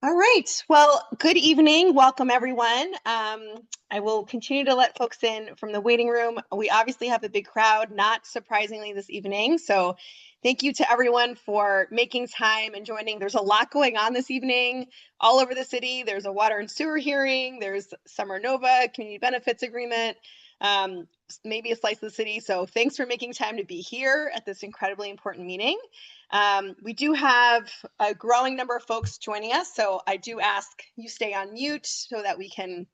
All right. Well, good evening. Welcome, everyone. I will continue to let folks in from the waiting room. We obviously have a big crowd, not surprisingly, this evening. So thank you to everyone for making time and joining. There's a lot going on this evening all over the city. There's a water and sewer hearing. There's Summer Nova community benefits agreement, maybe a slice of the city. So thanks for making time to be here at this incredibly important meeting. We do have a growing number of folks joining us, so I do ask you stay on mute so that we can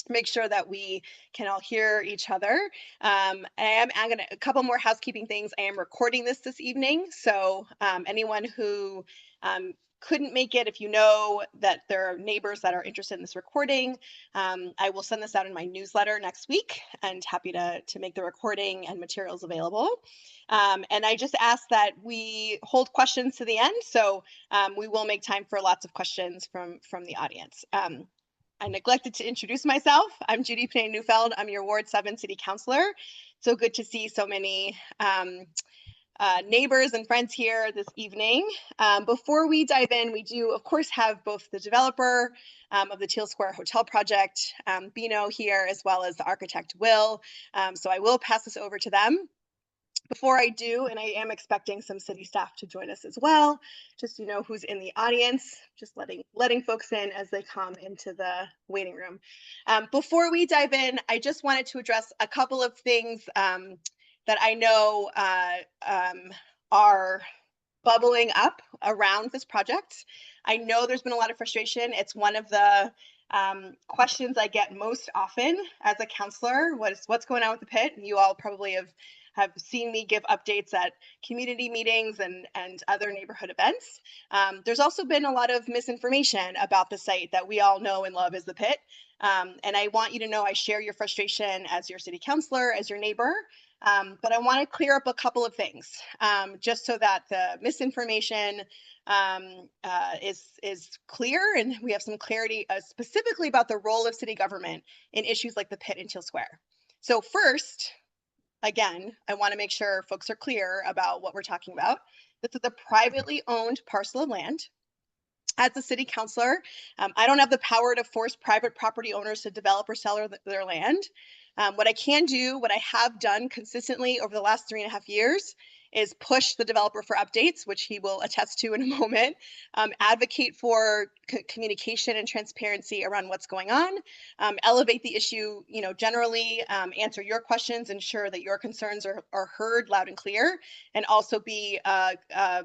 make sure that we can all hear each other. I'm going to, a couple more housekeeping things. I am recording this evening, so anyone who couldn't make it, if you know that there are neighbors that are interested in this recording, I will send this out in my newsletter next week, and happy to make the recording and materials available. And I just ask that we hold questions to the end, so we will make time for lots of questions from the audience. I neglected to introduce myself. I'm Judy Panay-Neufeld. I'm your Ward 7 City Councilor. So good to see so many neighbors and friends here this evening. Before we dive in, we do, of course, have both the developer of the Teele Square Hotel project, Bino, here, as well as the architect, Will. So I will pass this over to them. Before I do, and I am expecting some city staff to join us as well, just you know who's in the audience, just letting folks in as they come into the waiting room. Before we dive in, I just wanted to address a couple of things that I know are bubbling up around this project. I know there's been a lot of frustration. It's one of the questions I get most often as a counselor. What's going on with the pit? You all probably have seen me give updates at community meetings and other neighborhood events. There's also been a lot of misinformation about the site that we all know and love as the pit. And I want you to know I share your frustration as your city councilor, as your neighbor. But I want to clear up a couple of things, just so that the misinformation is clear and we have some clarity specifically about the role of city government in issues like the pit and Teele Square. So first, again, I want to make sure folks are clear about what we're talking about. This is a privately owned parcel of land. As a city councilor, I don't have the power to force private property owners to develop or sell their land. What I can do, what I have done consistently over the last 3.5 years, is push the developer for updates, which he will attest to in a moment, advocate for communication and transparency around what's going on, elevate the issue, generally, answer your questions, ensure that your concerns are heard loud and clear, and also be a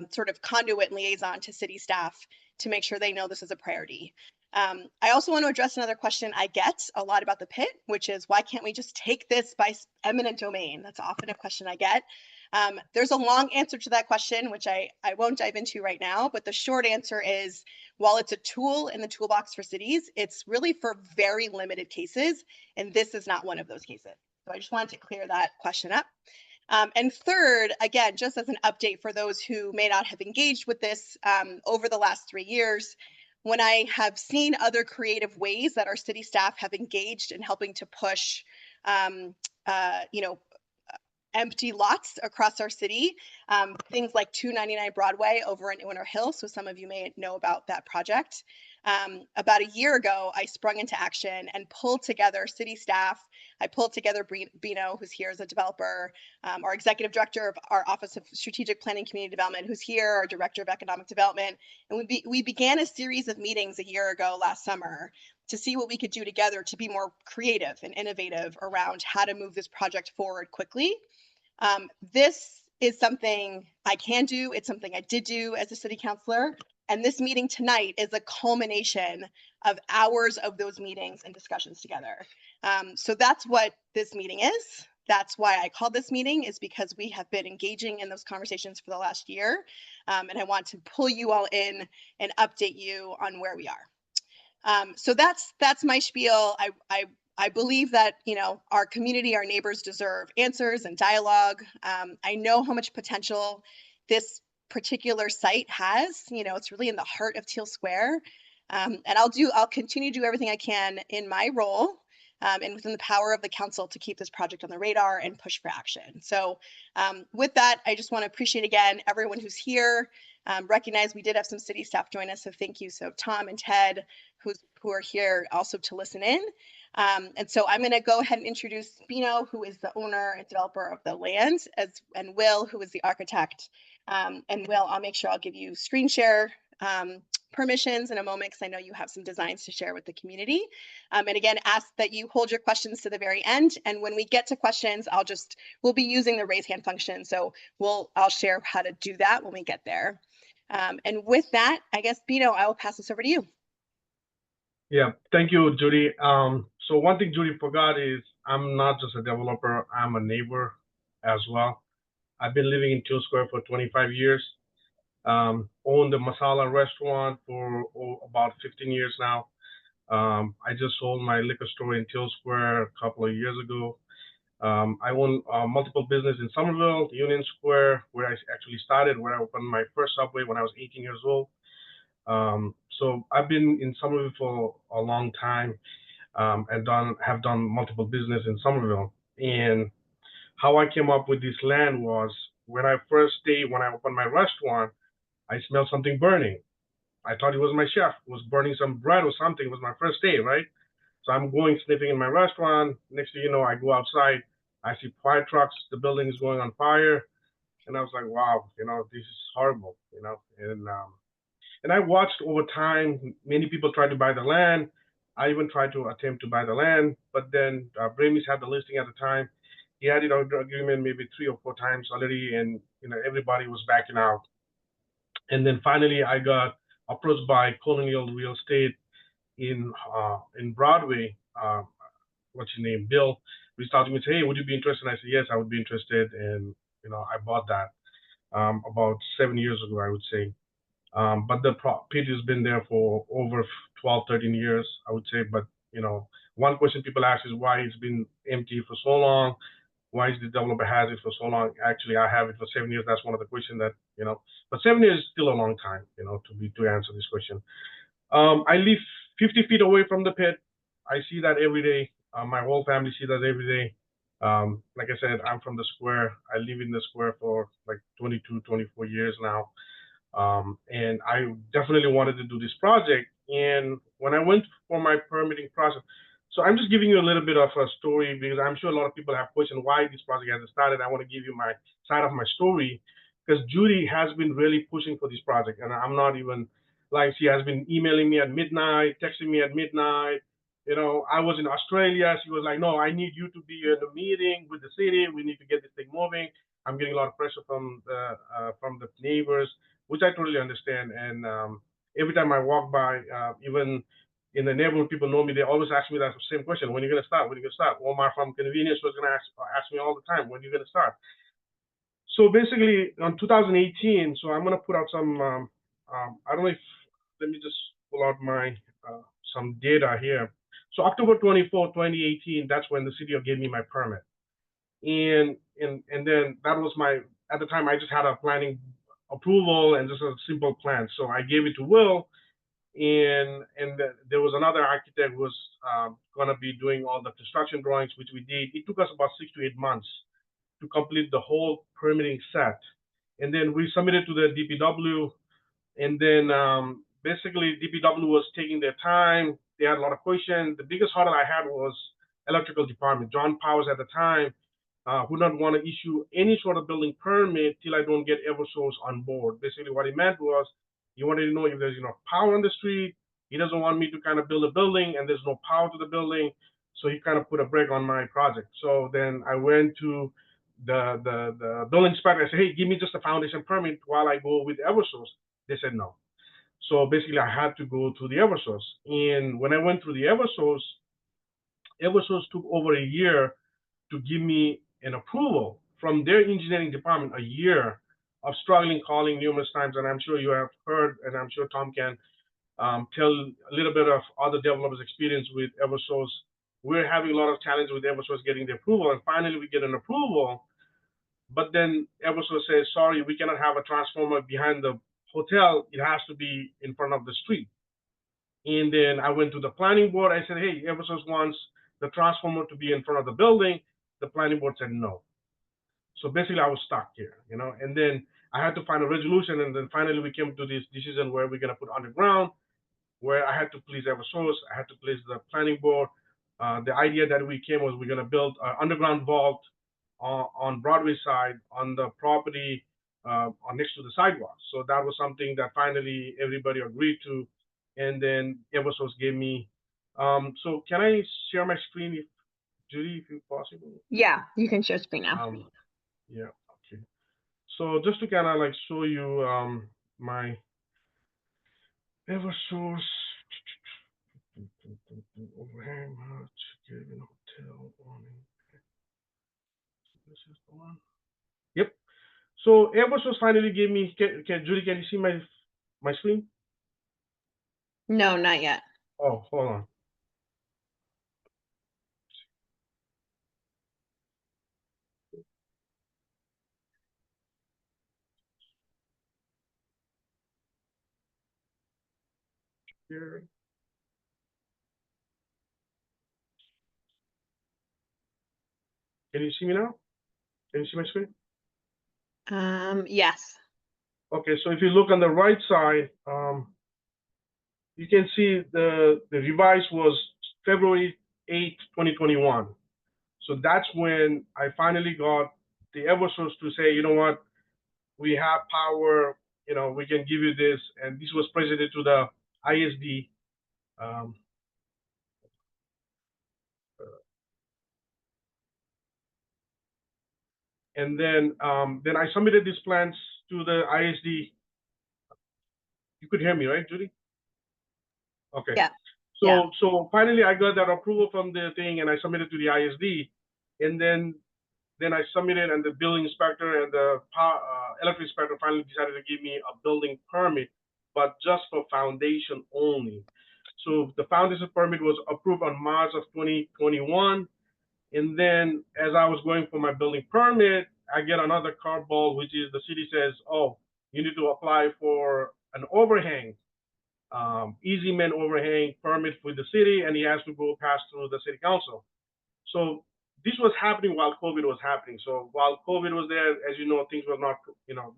sort of conduit and liaison to city staff to make sure they know this is a priority. I also want to address another question I get a lot about the pit, which is why can't we just take this by eminent domain? That's often a question I get. There's a long answer to that question, which I won't dive into right now, but the short answer is, while it's a tool in the toolbox for cities, it's really for very limited cases, and this is not one of those cases. So I just wanted to clear that question up. And third, again, just as an update for those who may not have engaged with this over the last 3 years, when I have seen other creative ways that our city staff have engaged in helping to push, empty lots across our city, things like 299 Broadway over in Winter Hill. So some of you may know about that project. About a year ago, I sprung into action and pulled together city staff. I pulled together Bino, who's here as a developer, our executive director of our Office of Strategic Planning Community Development, who's here, our director of economic development. And we began a series of meetings a year ago last summer to see what we could do together to be more creative and innovative around how to move this project forward quickly. This is something I can do. It's something I did do as a city councilor. And this meeting tonight is a culmination of hours of those meetings and discussions together. So that's what this meeting is. That's why I called this meeting, is because we have been engaging in those conversations for the last year. And I want to pull you all in and update you on where we are. So that's my spiel. I believe that, our community, our neighbors deserve answers and dialogue. I know how much potential this particular site has. It's really in the heart of Teele Square. And I'll continue to do everything I can in my role and within the power of the council to keep this project on the radar and push for action. So with that, I just want to appreciate again everyone who's here. Recognize we did have some city staff join us, so thank you. So Tom and Ted, who are here also to listen in. And so I'm going to go ahead and introduce Bino, who is the owner and developer of the land, and Will, who is the architect. And Will, I'll make sure I'll give you screen share permissions in a moment, because I know you have some designs to share with the community. And again, ask that you hold your questions to the very end. And when we get to questions, we'll be using the raise hand function. So I'll share how to do that when we get there. And with that, I guess, Bino, I will pass this over to you. Yeah, thank you, Judy. So one thing Judy forgot is I'm not just a developer, I'm a neighbor as well. I've been living in Teele Square for 25 years. Owned a masala restaurant for about 15 years now. I just sold my liquor store in Teele Square a couple of years ago. I own multiple business in Somerville, Union Square, where I actually started, where I opened my first Subway when I was 18 years old. So I've been in Somerville for a long time, and have done multiple business in Somerville. And how I came up with this land was when I opened my restaurant, I smelled something burning. I thought it was my chef was burning some bread or something. It was my first day, right? So I'm going sniffing in my restaurant. Next thing you know, I go outside. I see fire trucks. The building is going on fire, and I was like, wow, this is horrible, and I watched over time. Many people tried to buy the land. I even tried to attempt to buy the land, but then Bramis had the listing at the time. He had it under agreement maybe 3 or 4 times already, and everybody was backing out. And then finally, I got approached by Colonial Real Estate in Broadway. What's his name? Bill reached out to me and said, "Hey, would you be interested?" And I said, "Yes, I would be interested." And I bought that about 7 years ago, I would say. But the pit has been there for over 12, 13 years, I would say. But one question people ask is why it's been empty for so long. Why is the developer has it for so long? Actually, I have it for 7 years. That's one of the questions but 7 years is still a long time, to answer this question. I live 50 feet away from the pit. I see that every day. My whole family sees that every day. Like I said, I'm from the square. I live in the square for like 22, 24 years now. And I definitely wanted to do this project. And when I went for my permitting process, so I'm just giving you a little bit of a story because I'm sure a lot of people have questioned why this project hasn't started. I want to give you my side of my story because Judy has been really pushing for this project. And I'm not even like, she has been emailing me at midnight, texting me at midnight. I was in Australia. She was like, no, I need you to be in the meeting with the city. We need to get this thing moving. I'm getting a lot of pressure from the neighbors, which I totally understand. And every time I walk by, even in the neighborhood, people know me. They always ask me that same question: when are you gonna start? When are you gonna start? Omar from convenience was gonna ask me all the time, when are you gonna start? So basically, on 2018, so I'm gonna put out some. I don't know if let me just pull out my some data here. So October 24, 2018, that's when the city gave me my permit, and then that was at the time I just had a planning approval and just a simple plan. So I gave it to Will, and there was another architect who was going to be doing all the construction drawings, which we did. It took us about 6 to 8 months to complete the whole permitting set, and then we submitted to the DPW, and then basically DPW was taking their time. They had a lot of questions. The biggest hurdle I had was electrical department. John Powers at the time would not want to issue any sort of building permit till I don't get Eversource on board. Basically, what he meant was he wanted to know if there's enough power on the street. He doesn't want me to kind of build a building and there's no power to the building. So he kind of put a brake on my project. So then I went to the building inspector. I said, hey, give me just a foundation permit while I go with Eversource. They said no. So basically, I had to go to the Eversource. And when I went through the Eversource took over a year to give me an approval from their engineering department, a year of struggling, calling numerous times. And I'm sure you have heard, and I'm sure Tom can tell a little bit of other developers' experience with Eversource. We're having a lot of challenge with Eversource getting the approval, and finally we get an approval. But then Eversource says, sorry, we cannot have a transformer behind the hotel. It has to be in front of the street. And then I went to the planning board. I said, hey, Eversource wants the transformer to be in front of the building. The planning board said no. So basically, I was stuck here, And then I had to find a resolution, and then finally we came to this decision where we're gonna put underground, where I had to please Eversource, I had to please the planning board. The idea that we came was we're gonna build an underground vault on Broadway side on the property on next to the sidewalk. So that was something that finally everybody agreed to, and then Eversource gave me. So can I share my screen, if Judy, if possible? Yeah, you can share screen now. Yeah, okay. So just to kind of like show you my Eversource overhang much given hotel awning. This is the one. Yep. So Eversource finally gave me. Judy, can you see my screen? No, not yet. Oh, hold on. Here. Can you see me now? Can you see my screen? Yes. Okay, so if you look on the right side, you can see the revise was February 8th, 2021. So that's when I finally got the Eversource to say, you know what, we have power, you know, we can give you this. And this was presented to the ISD. Um, and then I submitted these plans to the ISD. You could hear me, right, Judy? Okay. Yeah. So Yeah. so finally I got that approval from the thing, and I submitted to the ISD, and then I submitted, and the building inspector and the electric inspector finally decided to give me a building permit, but just for foundation only. So the foundation permit was approved on March of 2021, and then as I was going for my building permit, I get another cardball, which is the city says, oh, you need to apply for an overhang, easement overhang permit with the city, and he has to go pass through the city council. So this was happening while COVID was happening. So while COVID was there, as you know, things were not,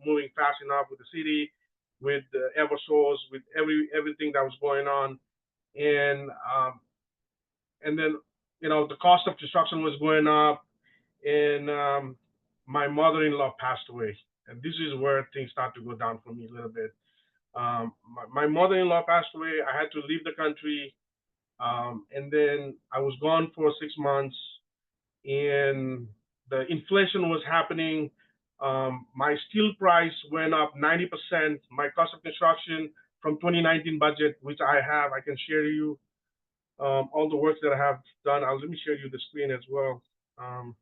moving fast enough with the city, with the Eversource, with everything that was going on, and then the cost of construction was going up, and my mother-in-law passed away, and this is where things start to go down for me a little bit. My mother-in-law passed away. I had to leave the country, and then I was gone for 6 months, and the inflation was happening. My steel price went up 90%. My cost of construction from 2019 budget, which I can share you all the work that I have done. Let me share you the screen as well. Um,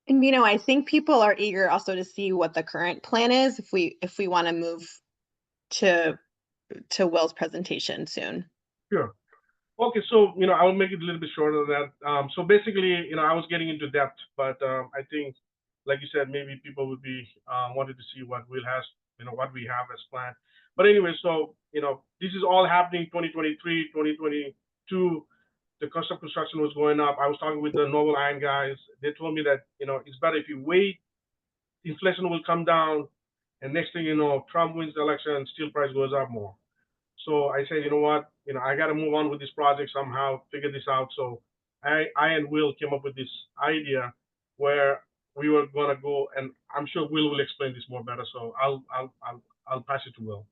And I think people are eager also to see what the current plan is if we want to move to Will's presentation soon. Sure. Okay, so I'll make it a little bit shorter than that. So basically, I was getting into depth, but I think, like you said, maybe people would be wanted to see what Will has, what we have as planned. But anyway, so this is all happening 2023, 2022. The cost of construction was going up. I was talking with the Noble Iron guys. They told me that it's better if you wait, inflation will come down, and next thing you know, Trump wins the election, steel price goes up more. So I said, you know what, I got to move on with this project somehow, figure this out. So I and Will came up with this idea where we were gonna go, and I'm sure Will explain this more better. So I'll pass it to Will.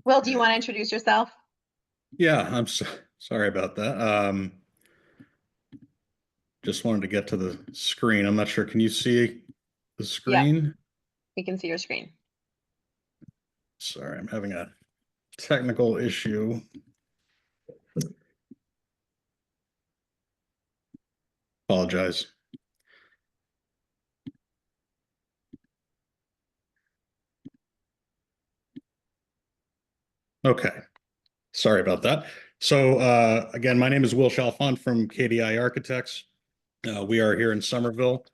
Will, do you want to introduce yourself? Yeah, I'm sorry about that. Just wanted to get to the screen. I'm not sure. Can you see the screen? Yeah, we can see your screen. Sorry, I'm having a technical issue. Apologize. Okay. Sorry about that. So again, my name is Will Chalfant from KDI Architects. We are here in Somerville.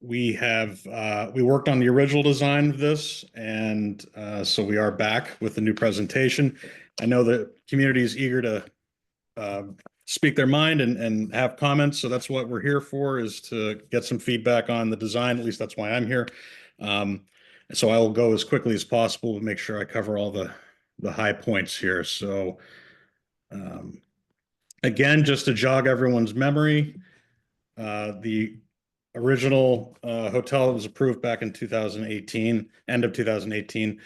we worked on the original design of this, and so we are back with the new presentation. I know the community is eager to speak their mind and have comments, so that's what we're here for, is to get some feedback on the design. At least that's why I'm here. So I will go as quickly as possible to make sure I cover all the high points here. So again, just to jog everyone's memory, the original hotel that was approved back in 2018, end of 2018,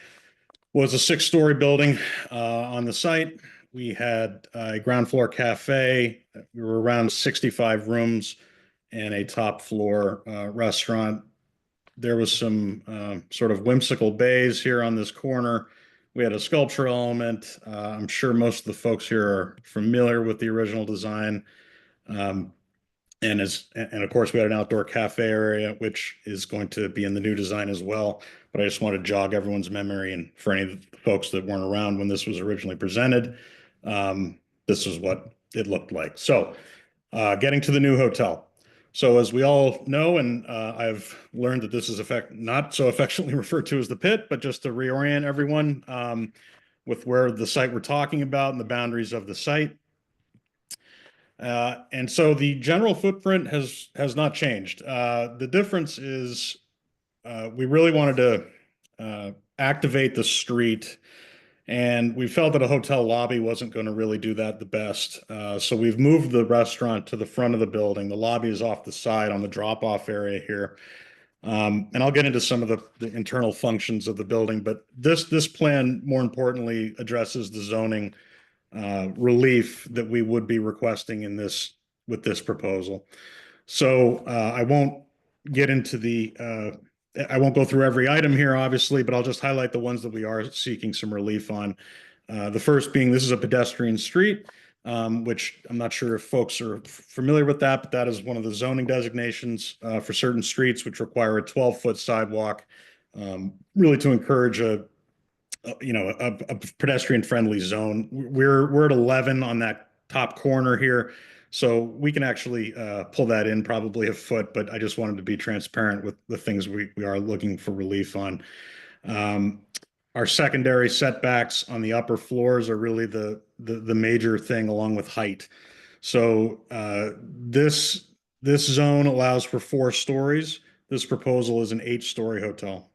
was a 6-story building on the site. We had a ground floor cafe. We were around 65 rooms and a top floor restaurant. There was some sort of whimsical bays here on this corner. We had a sculptural element. I'm sure most of the folks here are familiar with the original design. And of course, we had an outdoor cafe area, which is going to be in the new design as well. But I just want to jog everyone's memory, and for any of the folks that weren't around when this was originally presented, this is what it looked like. So getting to the new hotel. So as we all know, and I've learned that this is not so affectionately referred to as the pit, but just to reorient everyone with where the site we're talking about and the boundaries of the site. And so the general footprint has not changed. The difference is we really wanted to activate the street, and we felt that a hotel lobby wasn't going to really do that the best. So we've moved the restaurant to the front of the building. The lobby is off the side on the drop-off area here. And I'll get into some of the internal functions of the building, but this plan, more importantly, addresses the zoning relief that we would be requesting with this proposal. So I won't go through every item here, obviously, but I'll just highlight the ones that we are seeking some relief on. The first being, this is a pedestrian street, which I'm not sure if folks are familiar with that, but that is one of the zoning designations for certain streets, which require a 12-foot sidewalk, really to encourage a pedestrian-friendly zone. We're at 11 on that top corner here, so we can actually pull that in probably a foot, but I just wanted to be transparent with the things we are looking for relief on. Our secondary setbacks on the upper floors are really the major thing, along with height. So this zone allows for 4 stories. This proposal is an 8-story hotel.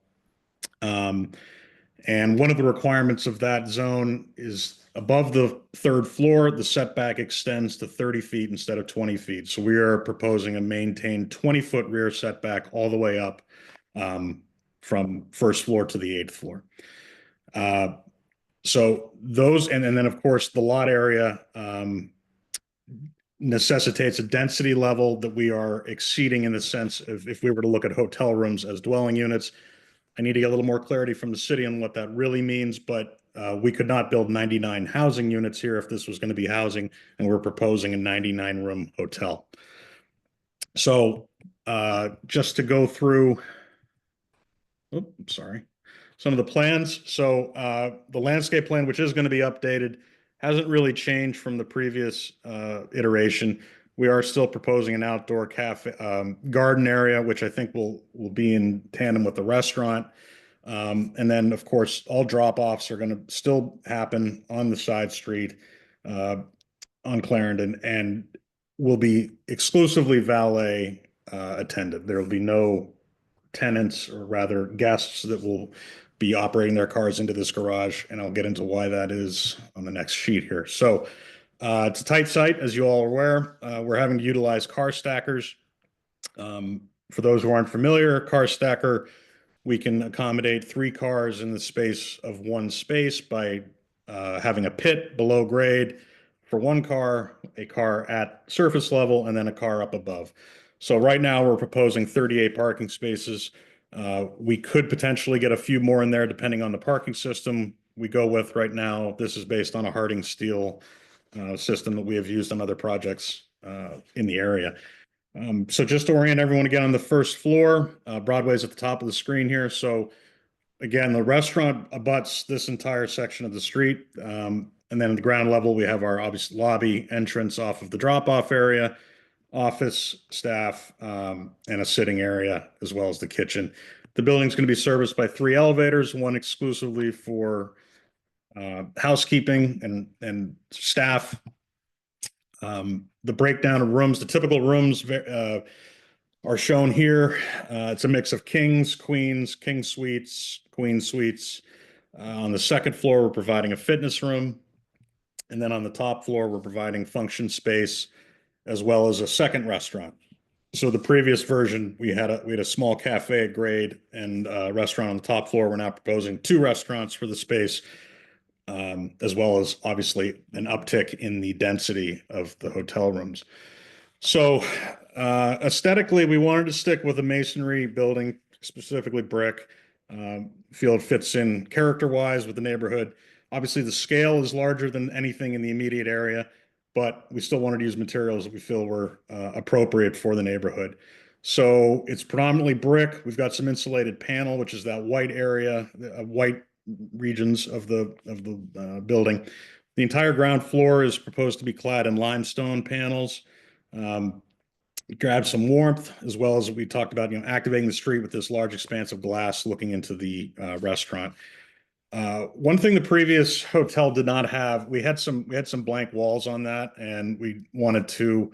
And one of the requirements of that zone is above the 3rd floor, the setback extends to 30 feet instead of 20 feet. So we are proposing a maintained 20-foot rear setback all the way up from 1st floor to the 8th floor. So those, and then of course the lot area necessitates a density level that we are exceeding, in the sense of, if we were to look at hotel rooms as dwelling units, I need to get a little more clarity from the city on what that really means, but we could not build 99 housing units here if this was going to be housing, and we're proposing a 99-room hotel. So just to go through, some of the plans. So the landscape plan, which is going to be updated, hasn't really changed from the previous iteration. We are still proposing an outdoor cafe, garden area, which I think will be in tandem with the restaurant. And then, of course, all drop-offs are going to still happen on the side street on Clarendon, and will be exclusively valet attended. There will be no tenants, or rather guests, that will be operating their cars into this garage, and I'll get into why that is on the next sheet here. So it's a tight site, as you all are aware. We're having to utilize car stackers. For those who aren't familiar, car stacker, we can accommodate 3 cars in the space of 1 space by having a pit below grade for 1 car, a car at surface level, and then a car up above. So right now we're proposing 38 parking spaces. We could potentially get a few more in there depending on the parking system we go with right now. This is based on a Harding steel system that we have used on other projects in the area. So just to orient everyone again, on the 1st floor, Broadway's at the top of the screen here. So again, the restaurant abuts this entire section of the street. And then at the ground level, we have our obvious lobby entrance off of the drop-off area. office staff, and a sitting area, as well as the kitchen. The building's going to be serviced by 3 elevators, one exclusively for housekeeping and staff. The breakdown of rooms, the typical rooms are shown here. It's a mix of kings, queens, king suites, queen suites. On the second floor, we're providing a fitness room. And then on the top floor, we're providing function space as well as a second restaurant. So the previous version, we had a small cafe grade and a restaurant on the top floor. We're now proposing 2 restaurants for the space, as well as obviously an uptick in the density of the hotel rooms. So aesthetically, we wanted to stick with a masonry building, specifically brick. Feel it fits in character-wise with the neighborhood. Obviously, the scale is larger than anything in the immediate area, but we still wanted to use materials that we feel were appropriate for the neighborhood. So it's predominantly brick. We've got some insulated panel, which is that white area, white regions of the building. The entire ground floor is proposed to be clad in limestone panels. Grab some warmth, as well as we talked about, activating the street with this large expanse of glass looking into the restaurant. One thing the previous hotel did not have, we had some blank walls on that, and we wanted to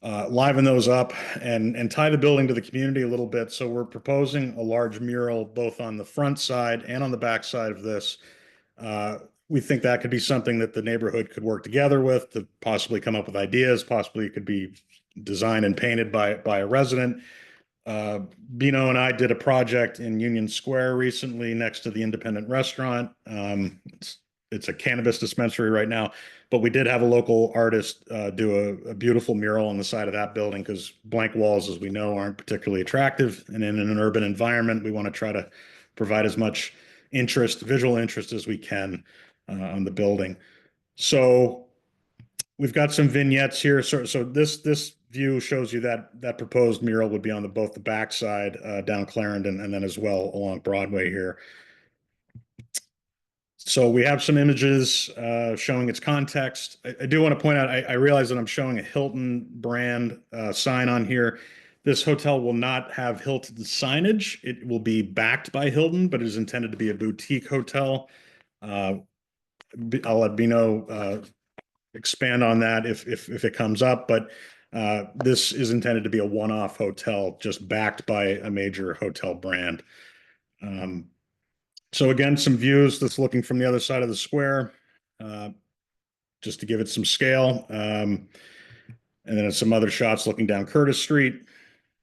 liven those up and tie the building to the community a little bit. So we're proposing a large mural both on the front side and on the back side of this. We think that could be something that the neighborhood could work together with to possibly come up with ideas. Possibly it could be designed and painted by a resident. Bino and I did a project in Union Square recently next to the independent restaurant. It's a cannabis dispensary right now, but we did have a local artist do a beautiful mural on the side of that building, because blank walls, as we know, aren't particularly attractive. And in an urban environment, we want to try to provide as much visual interest as we can on the building. So we've got some vignettes here. So this view shows you that proposed mural would be on both the backside down Clarendon, and then as well along Broadway here. So we have some images showing its context. I do want to point out, I realize that I'm showing a Hilton brand sign on here. This hotel will not have Hilton signage. It will be backed by Hilton, but it is intended to be a boutique hotel. I'll let Bino expand on that if it comes up, but this is intended to be a one-off hotel, just backed by a major hotel brand. So again, some views that's looking from the other side of the square, just to give it some scale. And then some other shots looking down Curtis Street.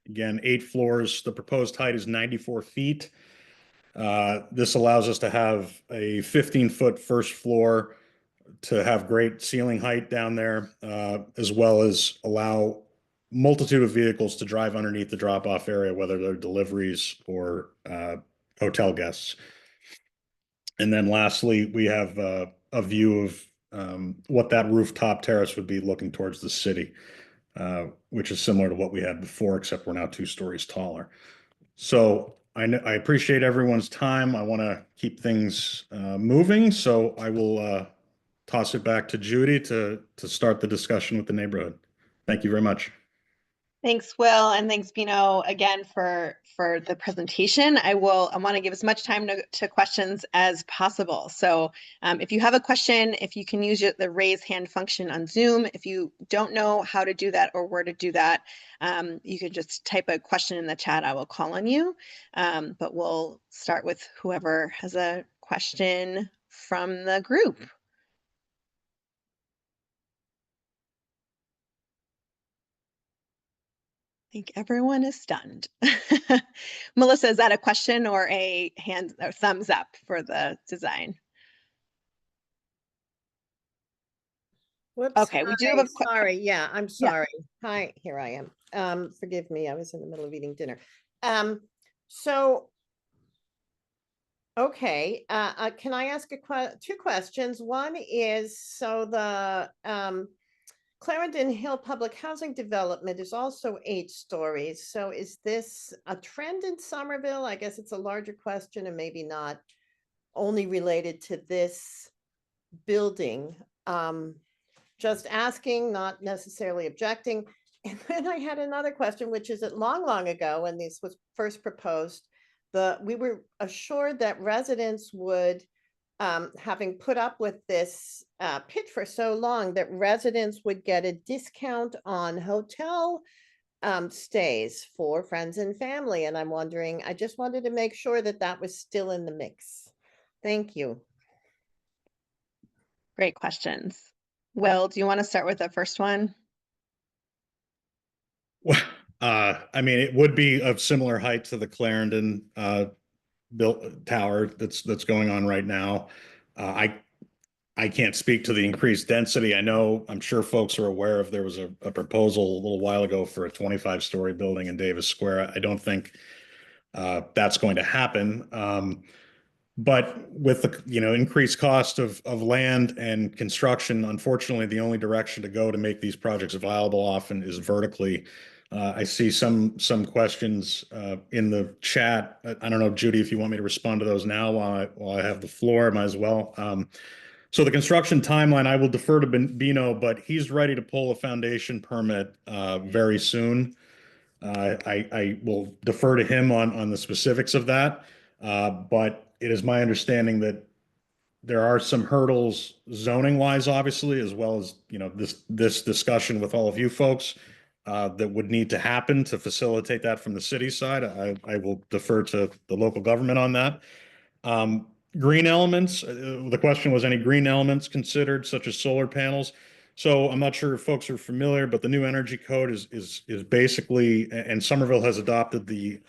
Again, 8 floors. The proposed height is 94 feet. This allows us to have a 15-foot first floor to have great ceiling height down there, as well as allow multitude of vehicles to drive underneath the drop-off area, whether they're deliveries or hotel guests. And then lastly, we have a view of what that rooftop terrace would be looking towards the city, which is similar to what we had before, except we're now 2 stories taller. So I appreciate everyone's time. I want to keep things moving, so I will toss it back to Judy to start the discussion with the neighborhood. Thank you very much. Thanks, Will, and thanks, Bino, again for the presentation. I want to give as much time to questions as possible. So if you have a question, if you can use the raise hand function on Zoom. If you don't know how to do that or where to do that, you can just type a question in the chat. I will call on you, but we'll start with whoever has a question from the group. I think everyone is stunned. Melissa, is that a question or a hand or thumbs up for the design? Whoops. Okay, we do have a sorry. Yeah, I'm sorry. Yeah. Hi, here I am. Forgive me, I was in the middle of eating dinner. So, okay, can I ask 2 questions? One is, so the Clarendon Hill Public Housing Development is also 8 stories. So is this a trend in Somerville? I guess it's a larger question and maybe not only related to this building. Just asking, not necessarily objecting. And then I had another question, which is that long ago, when this was first proposed, we were assured that residents would, having put up with this pit for so long, that residents would get a discount on hotel stays for friends and family. And I'm wondering, I just wanted to make sure that that was still in the mix. Thank you. Great questions. Will, do you want to start with the first one? Well, I mean, it would be of similar height to the Clarendon built tower that's going on right now. I can't speak to the increased density. I'm sure folks are aware of, there was a proposal a little while ago for a 25-story building in Davis Square. I don't think that's going to happen. But with the increased cost of land and construction, unfortunately, the only direction to go to make these projects viable often is vertically. I see some questions in the chat. I don't know, Judy, if you want me to respond to those now while I have the floor, I might as well. So the construction timeline, I will defer to Bino, but he's ready to pull a foundation permit very soon. I will defer to him on the specifics of that. But it is my understanding that there are some hurdles zoning wise, obviously, as well as, this discussion with all of you folks that would need to happen to facilitate that from the city side. I will defer to the local government on that. Green elements, the question was, any green elements considered, such as solar panels? So I'm not sure if folks are familiar, but the new energy code is basically, and Somerville has adopted the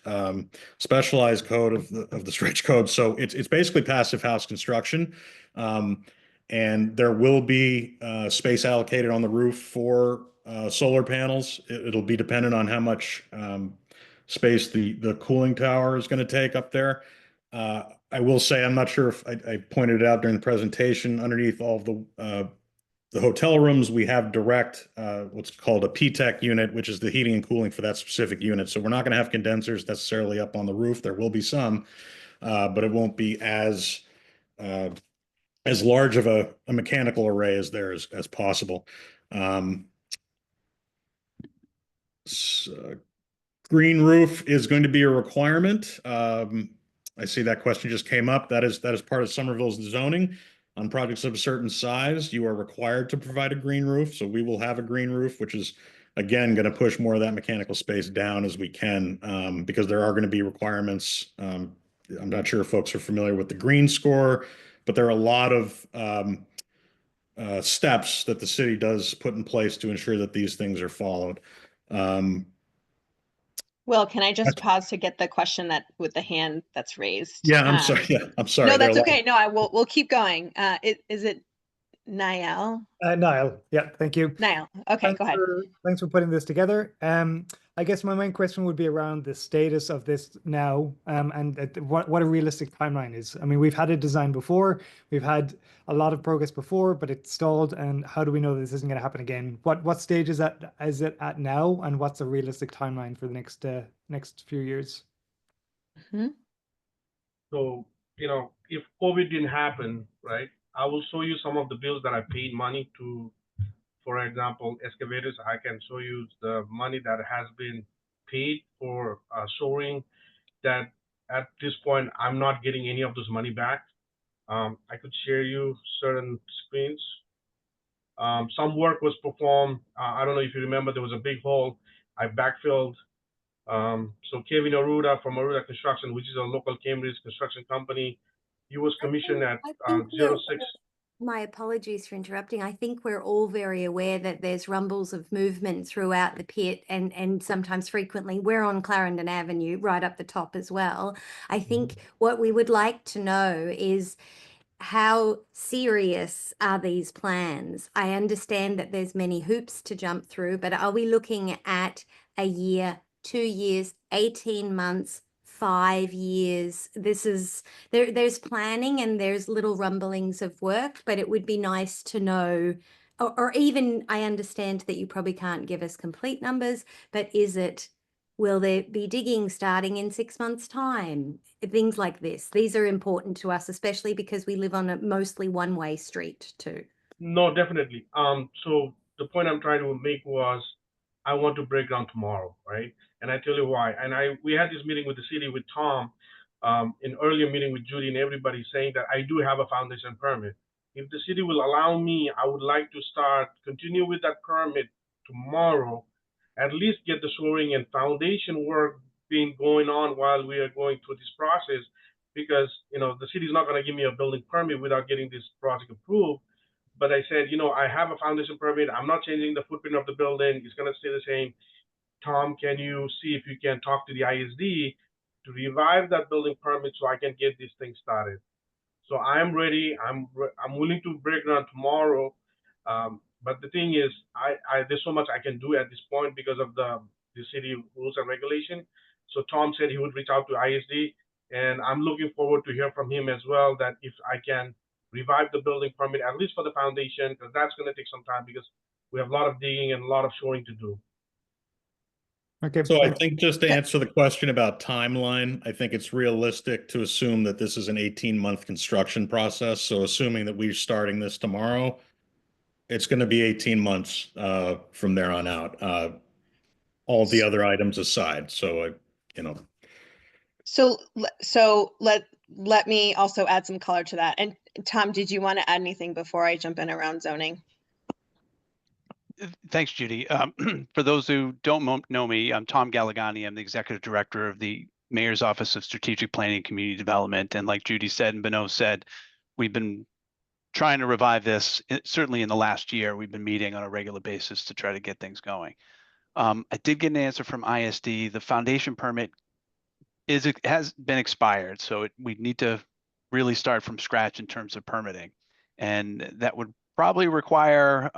specialized code of the stretch code. So it's basically passive house construction. And there will be space allocated on the roof for solar panels. It'll be dependent on how much space the cooling tower is going to take up there. I will say, I'm not sure if I pointed it out during the presentation, underneath all of the hotel rooms, we have direct what's called a P-TEC unit, which is the heating and cooling for that specific unit. So we're not going to have condensers necessarily up on the roof. There will be some, but it won't be as large of a mechanical array as there as possible. So green roof is going to be a requirement. I see that question just came up. That is part of Somerville's zoning. On projects of a certain size, you are required to provide a green roof. So we will have a green roof, which is, again, going to push more of that mechanical space down as we can, because there are going to be requirements. I'm not sure if folks are familiar with the green score, but there are a lot of steps that the city does put in place to ensure that these things are followed. Will, can I just pause to get the question that with the hand that's raised? Yeah, I'm sorry. Yeah, I'm sorry. No, that's okay. No, we'll keep going. Is it Niall? Niall, yeah, thank you. Niall, okay, go ahead. Thanks for putting this together. I guess my main question would be around the status of this now, and what a realistic timeline is. I mean, we've had a design before, we've had a lot of progress before, but it stalled. And how do we know this isn't going to happen again? What stage is it at now, and what's a realistic timeline for the next few years? Mm-hmm. So, if COVID didn't happen, right, I will show you some of the bills that I paid money to. For example, excavators, I can show you the money that has been paid for shoring, that at this point, I'm not getting any of this money back. I could share you certain screens. Some work was performed. I don't know if you remember, there was a big hole. I backfilled. So Kevin Aruda from Aruda Construction, which is a local Cambridge construction company, he was commissioned at 06. My apologies for interrupting. I think we're all very aware that there's rumbles of movement throughout the pit, and sometimes frequently we're on Clarendon Avenue right up the top as well. I think what we would like to know is, how serious are these plans? I understand that there's many hoops to jump through, but are we looking at a year, 2 years, 18 months, 5 years? There's planning and there's little rumblings of work, but it would be nice to know, or even, I understand that you probably can't give us complete numbers, but will there be digging starting in 6 months' time? Things like this. These are important to us, especially because we live on a mostly one-way street too. No, definitely. So the point I'm trying to make was, I want to break ground tomorrow, right? And I tell you why. And we had this meeting with the city with Tom, in earlier meeting with Judy and everybody, saying that I do have a foundation permit. If the city will allow me, I would like to continue with that permit tomorrow, at least get the shoring and foundation work being going on while we are going through this process, because the city is not going to give me a building permit without getting this project approved. But I said, I have a foundation permit. I'm not changing the footprint of the building. It's going to stay the same. Tom, can you see if you can talk to the ISD to revive that building permit so I can get this thing started? So I'm ready. I'm willing to break ground tomorrow. But the thing is, there's so much I can do at this point because of the city rules and regulation. So Tom said he would reach out to ISD, and I'm looking forward to hear from him as well, that if I can revive the building permit, at least for the foundation, because that's going to take some time because we have a lot of digging and a lot of shoring to do. Okay. So I think just to answer the question about timeline, I think it's realistic to assume that this is an 18-month construction process. So assuming that we're starting this tomorrow, it's going to be 18 months from there on out. All the other items aside. So So let me also add some color to that. And Tom, did you want to add anything before I jump in around zoning? Thanks, Judy. For those who don't know me, I'm Tom Galligani. I'm the Executive Director of the Mayor's Office of Strategic Planning and Community Development. And like Judy said and Beno said, we've been trying to revive this. Certainly in the last year, we've been meeting on a regular basis to try to get things going. I did get an answer from ISD. The foundation permit has been expired, so we need to really start from scratch in terms of permitting. And that would probably require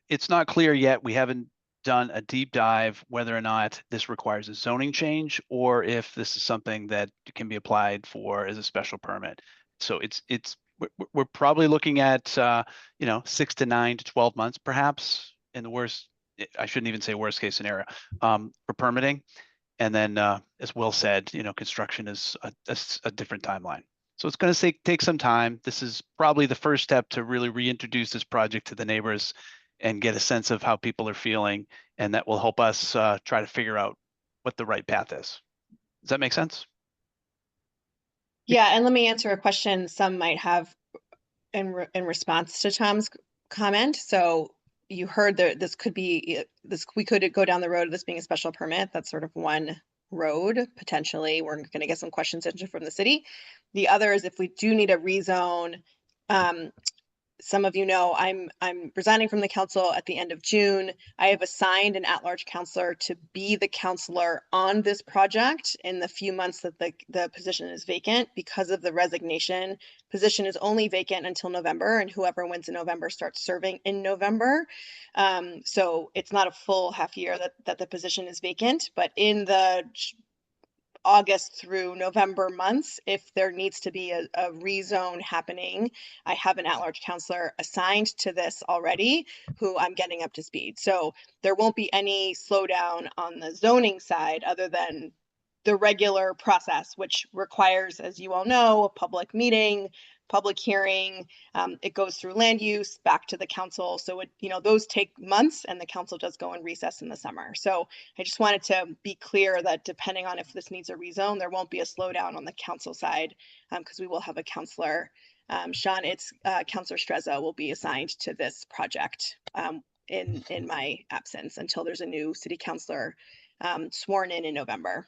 it's not clear yet. We haven't done a deep dive whether or not this requires a zoning change or if this is something that can be applied for as a special permit. So we're probably looking at 6 to 9 to 12 months, perhaps, in the worst. I shouldn't even say worst case scenario for permitting. And then, as Will said, construction is a different timeline. So it's going to take some time. This is probably the first step to really reintroduce this project to the neighbors and get a sense of how people are feeling. And that will help us try to figure out what the right path is. Does that make sense? Yeah, and let me answer a question some might have in response to Tom's comment. So you heard that we could go down the road of this being a special permit. That's sort of one road. Potentially, we're going to get some questions from the city. The other is if we do need a rezone. Some of you know I'm resigning from the council at the end of June. I have assigned an at-large counselor to be the counselor on this project in the few months that the position is vacant. Because of the resignation, position is only vacant until November, and whoever wins in November starts serving in November. So it's not a full half year that the position is vacant, but in the August through November months, if there needs to be a rezone happening, I have an at-large counselor assigned to this already who I'm getting up to speed. So there won't be any slowdown on the zoning side other than the regular process, which requires, as you all know, a public meeting, public hearing. It goes through land use back to the council. So those take months, and the council does go in recess in the summer. So I just wanted to be clear that depending on if this needs a rezone, there won't be a slowdown on the council side because we will have a counselor. Sean, Counselor Strezza will be assigned to this project in my absence until there's a new city councilor sworn in November.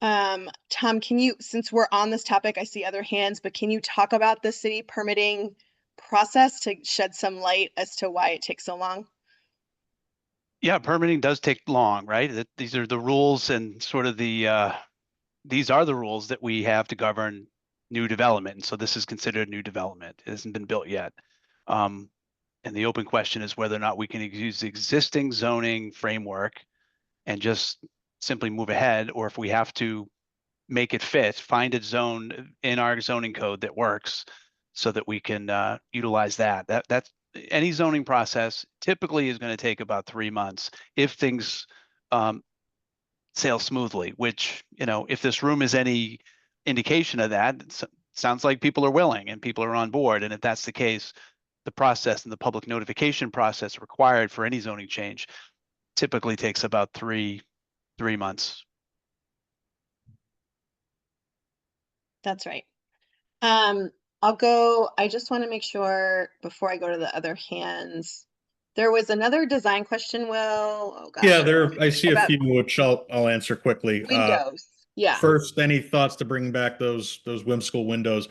Tom, since we're on this topic, I see other hands, but can you talk about the city permitting process to shed some light as to why it takes so long? Yeah, permitting does take long, right? These are the rules and sort of these are the rules that we have to govern new development. And so this is considered new development. It hasn't been built yet. And the open question is whether or not we can use the existing zoning framework and just simply move ahead, or if we have to make it fit, find a zone in our zoning code that works so that we can utilize that. That's any zoning process typically is going to take about 3 months if things sail smoothly, which, if this room is any indication of that, it sounds like people are willing and people are on board. And if that's the case, the process and the public notification process required for any zoning change typically takes about three months. That's right. I just want to make sure before I go to the other hands, there was another design question, Will. Oh gosh. Yeah, I see a about few which I'll answer quickly. windows. Yeah. First, any thoughts to bring back those whimsical windows?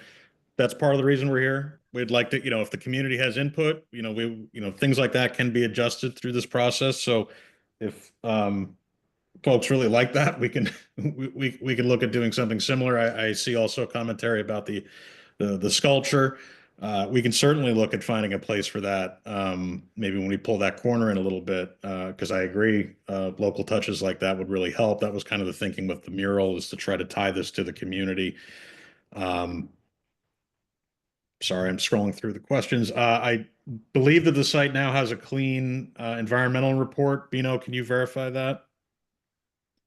That's part of the reason we're here. We'd like to, if the community has input, things like that can be adjusted through this process. So if folks really like that, we can we can look at doing something similar. I see also commentary about the sculpture. We can certainly look at finding a place for that. Maybe when we pull that corner in a little bit, because I agree, local touches like that would really help. That was kind of the thinking with the mural, is to try to tie this to the community. Sorry, I'm scrolling through the questions. I believe that the site now has a clean environmental report. Bino, can you verify that?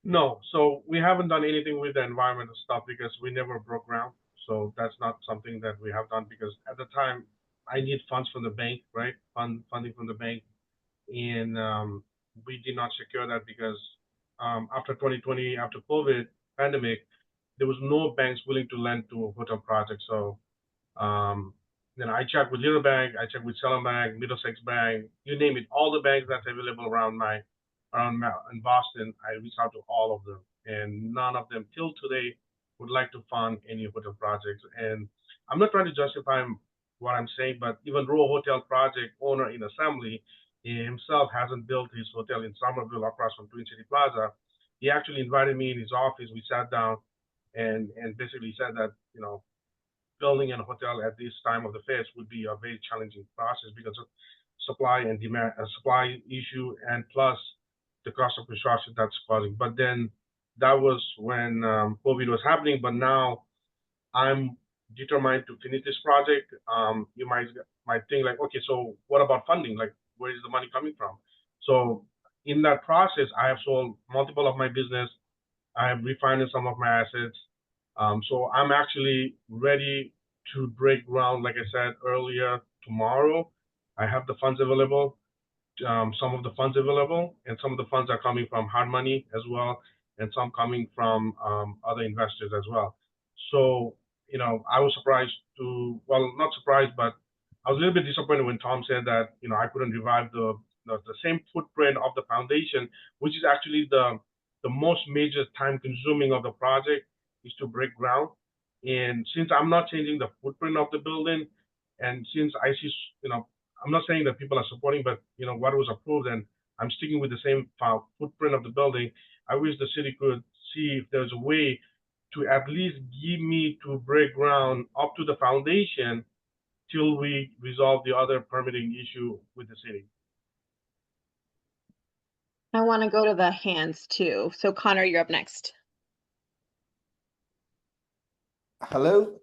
No, so we haven't done anything with the environmental stuff because we never broke ground. So that's not something that we have done, because at the time I need funds from the bank, right? Funding from the bank. And we did not secure that because after 2020, after COVID pandemic, there was no banks willing to lend to a hotel project. So then I checked with Little Bank, I checked with Salem Bank, Middlesex Bank, you name it, all the banks that's available around in Boston. I reached out to all of them, and none of them till today would like to fund any hotel projects. And I'm not trying to justify what I'm saying, but even Row Hotel project owner in Assembly, he himself hasn't built his hotel in Somerville across from Twin City Plaza. He actually invited me in his office. We sat down and basically said that, building a hotel at this time of the phase would be a very challenging process because of supply and demand, supply issue, and plus the cost of construction that's causing. But then that was when COVID was happening. But now I'm determined to finish this project. You might think like, okay, so what about funding? Like, where is the money coming from? So in that process, I have sold multiple of my business. I have refinanced some of my assets. So I'm actually ready to break ground, like I said earlier, tomorrow. I have the funds available, some of the funds available, and some of the funds are coming from hard money as well, and some coming from other investors as well. So, I was surprised well, not surprised, but I was a little bit disappointed when Tom said that, I couldn't revive the same footprint of the foundation, which is actually the most major time consuming of the project, is to break ground. And since I'm not changing the footprint of the building, and since I see, I'm not saying that people are supporting, but what was approved, and I'm sticking with the same footprint of the building. I wish the city could see if there's a way to at least give me to break ground up to the foundation till we resolve the other permitting issue with the city. I want to go to the hands too. So Connor, you're up next. Hello?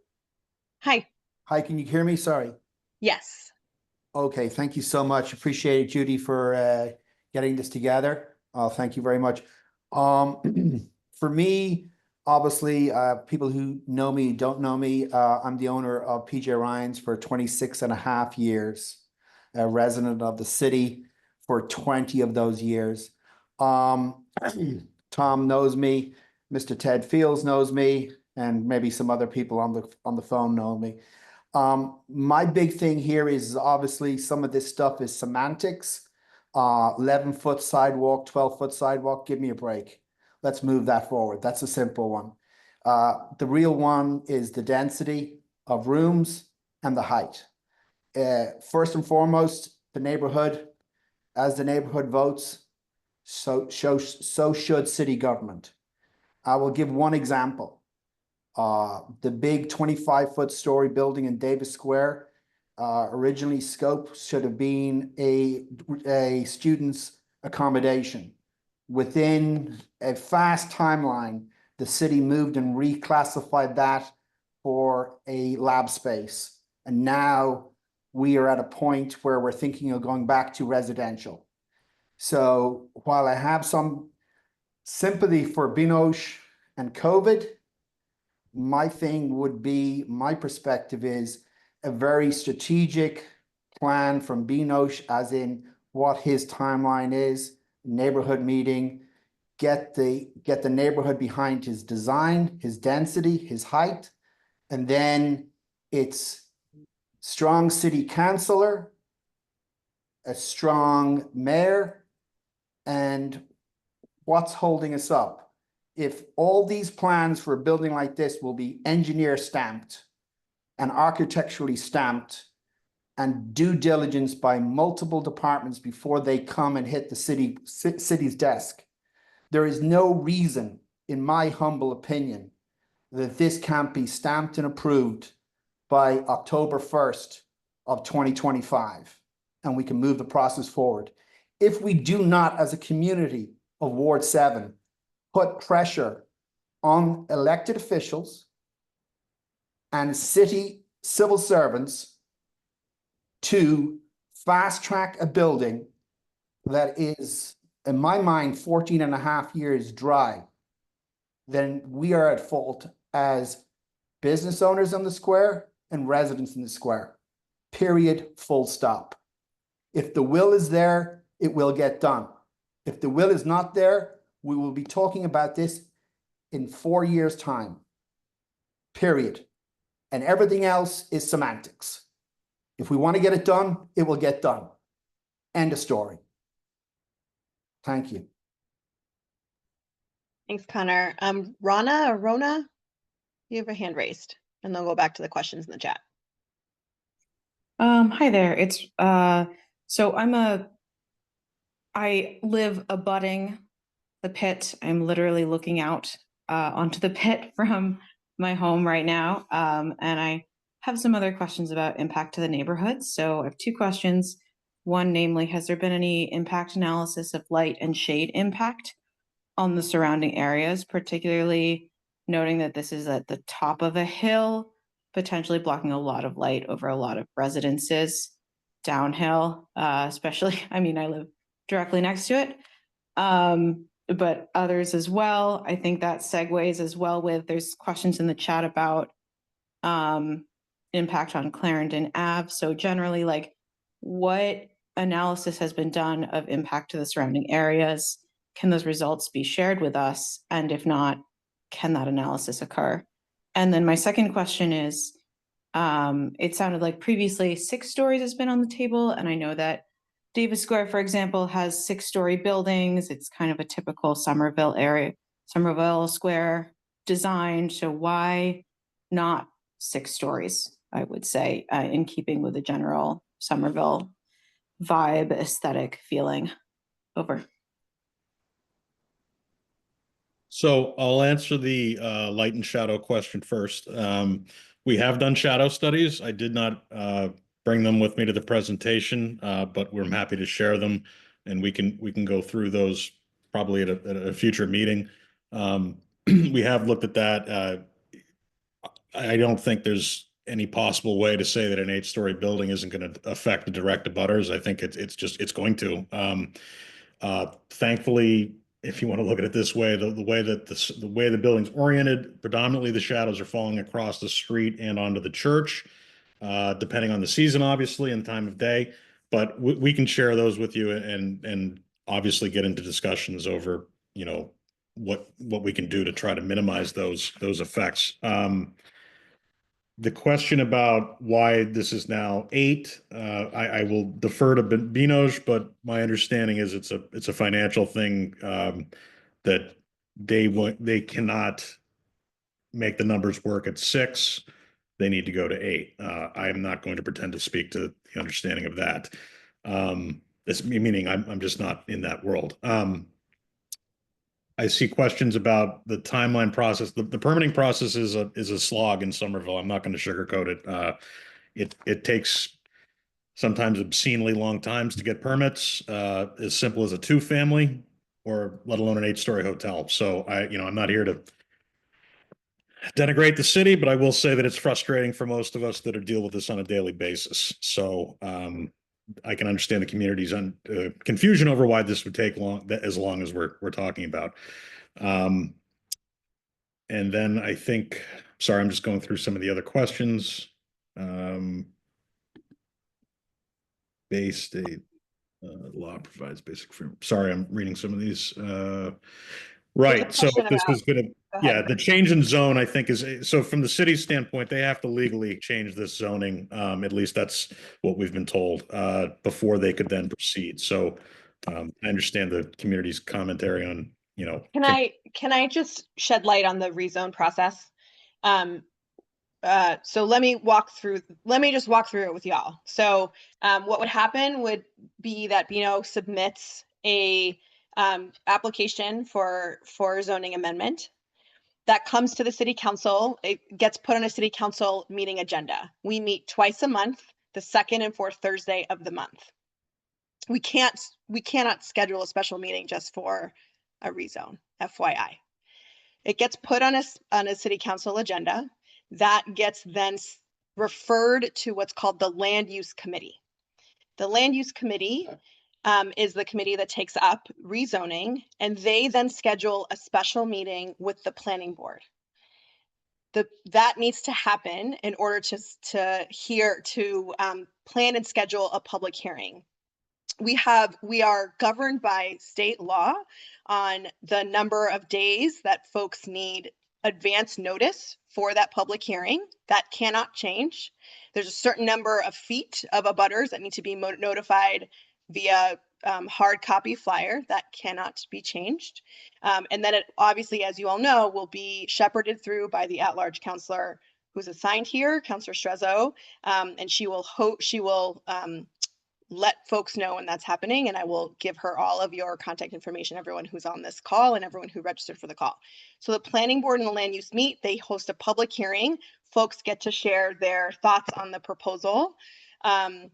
Hi. Hi, can you hear me? Sorry. Yes. Okay, thank you so much. Appreciate it, Judy, for getting this together. Thank you very much. For me, obviously, people who know me, don't know me, I'm the owner of PJ Ryan's for 26 and a half years, a resident of the city for 20 of those years. Tom knows me, Mr. Ted Fields knows me, and maybe some other people on the phone know me. My big thing here is obviously some of this stuff is semantics. 11-foot sidewalk, 12-foot sidewalk, give me a break. Let's move that forward. That's a simple one. The real one is the density of rooms and the height. First and foremost, the neighborhood. As the neighborhood votes, so should city government. I will give one example. The big 25-foot story building in Davis Square, originally scope should have been a student's accommodation. Within a fast timeline, the city moved and reclassified that for a lab space. And now we are at a point where we're thinking of going back to residential. So while I have some sympathy for Binoche and COVID, my thing would be, my perspective is a very strategic plan from Binoche, as in what his timeline is, neighborhood meeting, get the neighborhood behind his design, his density, his height, and then it's strong city councillor, a strong mayor, and what's holding us up? If all these plans for a building like this will be engineer stamped and architecturally stamped and due diligence by multiple departments before they come and hit the city's desk, there is no reason, in my humble opinion, that this can't be stamped and approved by October 1st of 2025, and we can move the process forward. If we do not, as a community of Ward 7, put pressure on elected officials and city civil servants to fast track a building that is, in my mind, 14 and a half years dry, then we are at fault as business owners on the square and residents in the square. Period, full stop. If the will is there, it will get done. If the will is not there, we will be talking about this in 4 years' time. Period. And everything else is semantics. If we want to get it done, it will get done. End of story. Thank you. Thanks, Connor. Rona, you have a hand raised, and then we'll go back to the questions in the chat. Hi there. It's so I live abutting the pit. I'm literally looking out onto the pit from my home right now. And I have some other questions about impact to the neighborhood. So I have two questions. One, namely, has there been any impact analysis of light and shade impact on the surrounding areas, particularly noting that this is at the top of a hill, potentially blocking a lot of light over a lot of residences downhill, especially, I mean, I live directly next to it, but others as well. I think that segues as well with, there's questions in the chat about impact on Clarendon Ave. So generally, like, what analysis has been done of impact to the surrounding areas? Can those results be shared with us? And if not, can that analysis occur? And then my second question is, it sounded like previously 6 stories has been on the table. And I know that Davis Square, for example, has 6-story buildings. It's kind of a typical Somerville Square design. So why not 6 stories, I would say, in keeping with the general Somerville vibe, aesthetic feeling? Over. So I'll answer the light and shadow question first. We have done shadow studies. I did not bring them with me to the presentation, but we're happy to share them, and we can go through those probably at a future meeting. We have looked at that. I don't think there's any possible way to say that an 8-story building isn't going to affect the direct abutters. I think it's going to. Thankfully, if you want to look at it this way, the way the building's oriented, predominantly the shadows are falling across the street and onto the church, depending on the season, obviously, and time of day. But we can share those with you and obviously get into discussions over, you know, what we can do to try to minimize those effects. The question about why this is now 8, I will defer to Binoche, but my understanding is it's a financial thing, that they cannot make the numbers work at 6. They need to go to 8. I am not going to pretend to speak to the understanding of that. This meaning I'm just not in that world. I see questions about the timeline process. The permitting process is a slog in Somerville. I'm not going to sugarcoat it. It takes sometimes obscenely long times to get permits, as simple as a 2-family, or let alone an 8-story hotel. So I'm not here to denigrate the city, but I will say that it's frustrating for most of us that deal with this on a daily basis. So I can understand the community's confusion over why this would take as long as we're talking about. And then I think, sorry, I'm just going through some of the other questions. Bay State law provides basic frame. Sorry, I'm reading some of these. Right. So question if this about- was gonna, Go ahead. yeah, the change in zone, I think so from the city's standpoint, they have to legally change this zoning. At least that's what we've been told, before they could then proceed. So, I understand the community's commentary on, Can I just shed light on the rezone process? So let me just walk through it with y'all. So what would happen would be that Beano submits a application for zoning amendment that comes to the city council. It gets put on a city council meeting agenda. We meet twice a month, the second and fourth Thursday of the month. We cannot schedule a special meeting just for a rezone, FYI. It gets put on a city council agenda that gets then referred to what's called the land use committee. The land use committee is the committee that takes up rezoning, and they then schedule a special meeting with the planning board. That needs to happen in order to plan and schedule a public hearing. We are governed by state law on the number of days that folks need advance notice for that public hearing. That cannot change. There's a certain number of feet of abutters that need to be notified via hard copy flyer. That cannot be changed. And then it obviously, as you all know, will be shepherded through by the at-large counselor who's assigned here, Counselor Strezzo, and she will let folks know when that's happening, and I will give her all of your contact information, everyone who's on this call and everyone who registered for the call. So the planning board and the land use meet, they host a public hearing. Folks get to share their thoughts on the proposal. And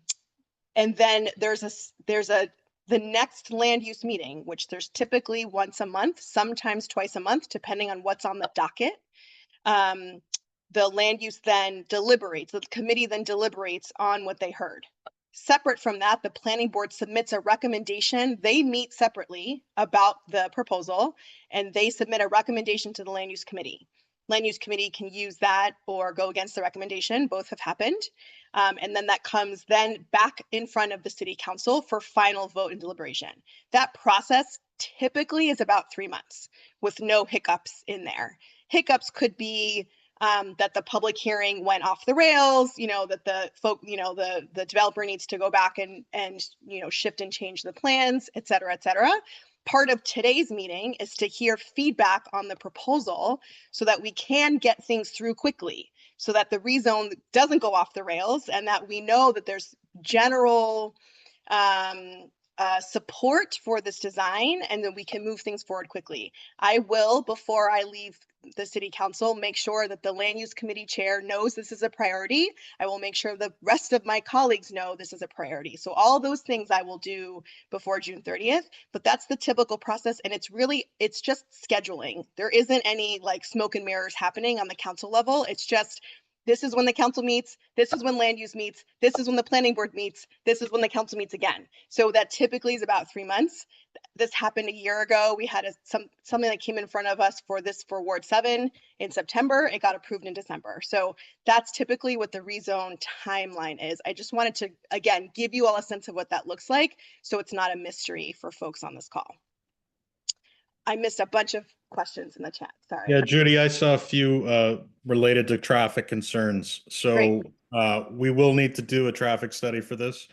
then there's the next land use meeting, which there's typically once a month, sometimes twice a month, depending on what's on the docket. The land use then deliberates, the committee then deliberates on what they heard. Separate from that, the planning board submits a recommendation. They meet separately about the proposal, and they submit a recommendation to the land use committee. Land use committee can use that or go against the recommendation. Both have happened. And then that comes then back in front of the city council for final vote and deliberation. That process typically is about 3 months with no hiccups in there. Hiccups could be that the public hearing went off the rails, that the developer needs to go back and shift and change the plans, et cetera, et cetera. Part of today's meeting is to hear feedback on the proposal so that we can get things through quickly, so that the rezone doesn't go off the rails, and that we know that there's general support for this design, and then we can move things forward quickly. I will, before I leave the city council, make sure that the land use committee chair knows this is a priority. I will make sure the rest of my colleagues know this is a priority. So all those things I will do before June 30th, but that's the typical process. And it's just scheduling. There isn't any like smoke and mirrors happening on the council level. It's just, this is when the council meets, this is when land use meets, this is when the planning board meets, this is when the council meets again. So that typically is about 3 months. This happened a year ago. We had something that came in front of us for Ward 7 in September. It got approved in December. So that's typically what the rezone timeline is. I just wanted to, again, give you all a sense of what that looks like, so it's not a mystery for folks on this call. I missed a bunch of questions in the chat. Sorry. Yeah, Judy, I saw a few related to traffic concerns. So we will need to do a traffic study for this,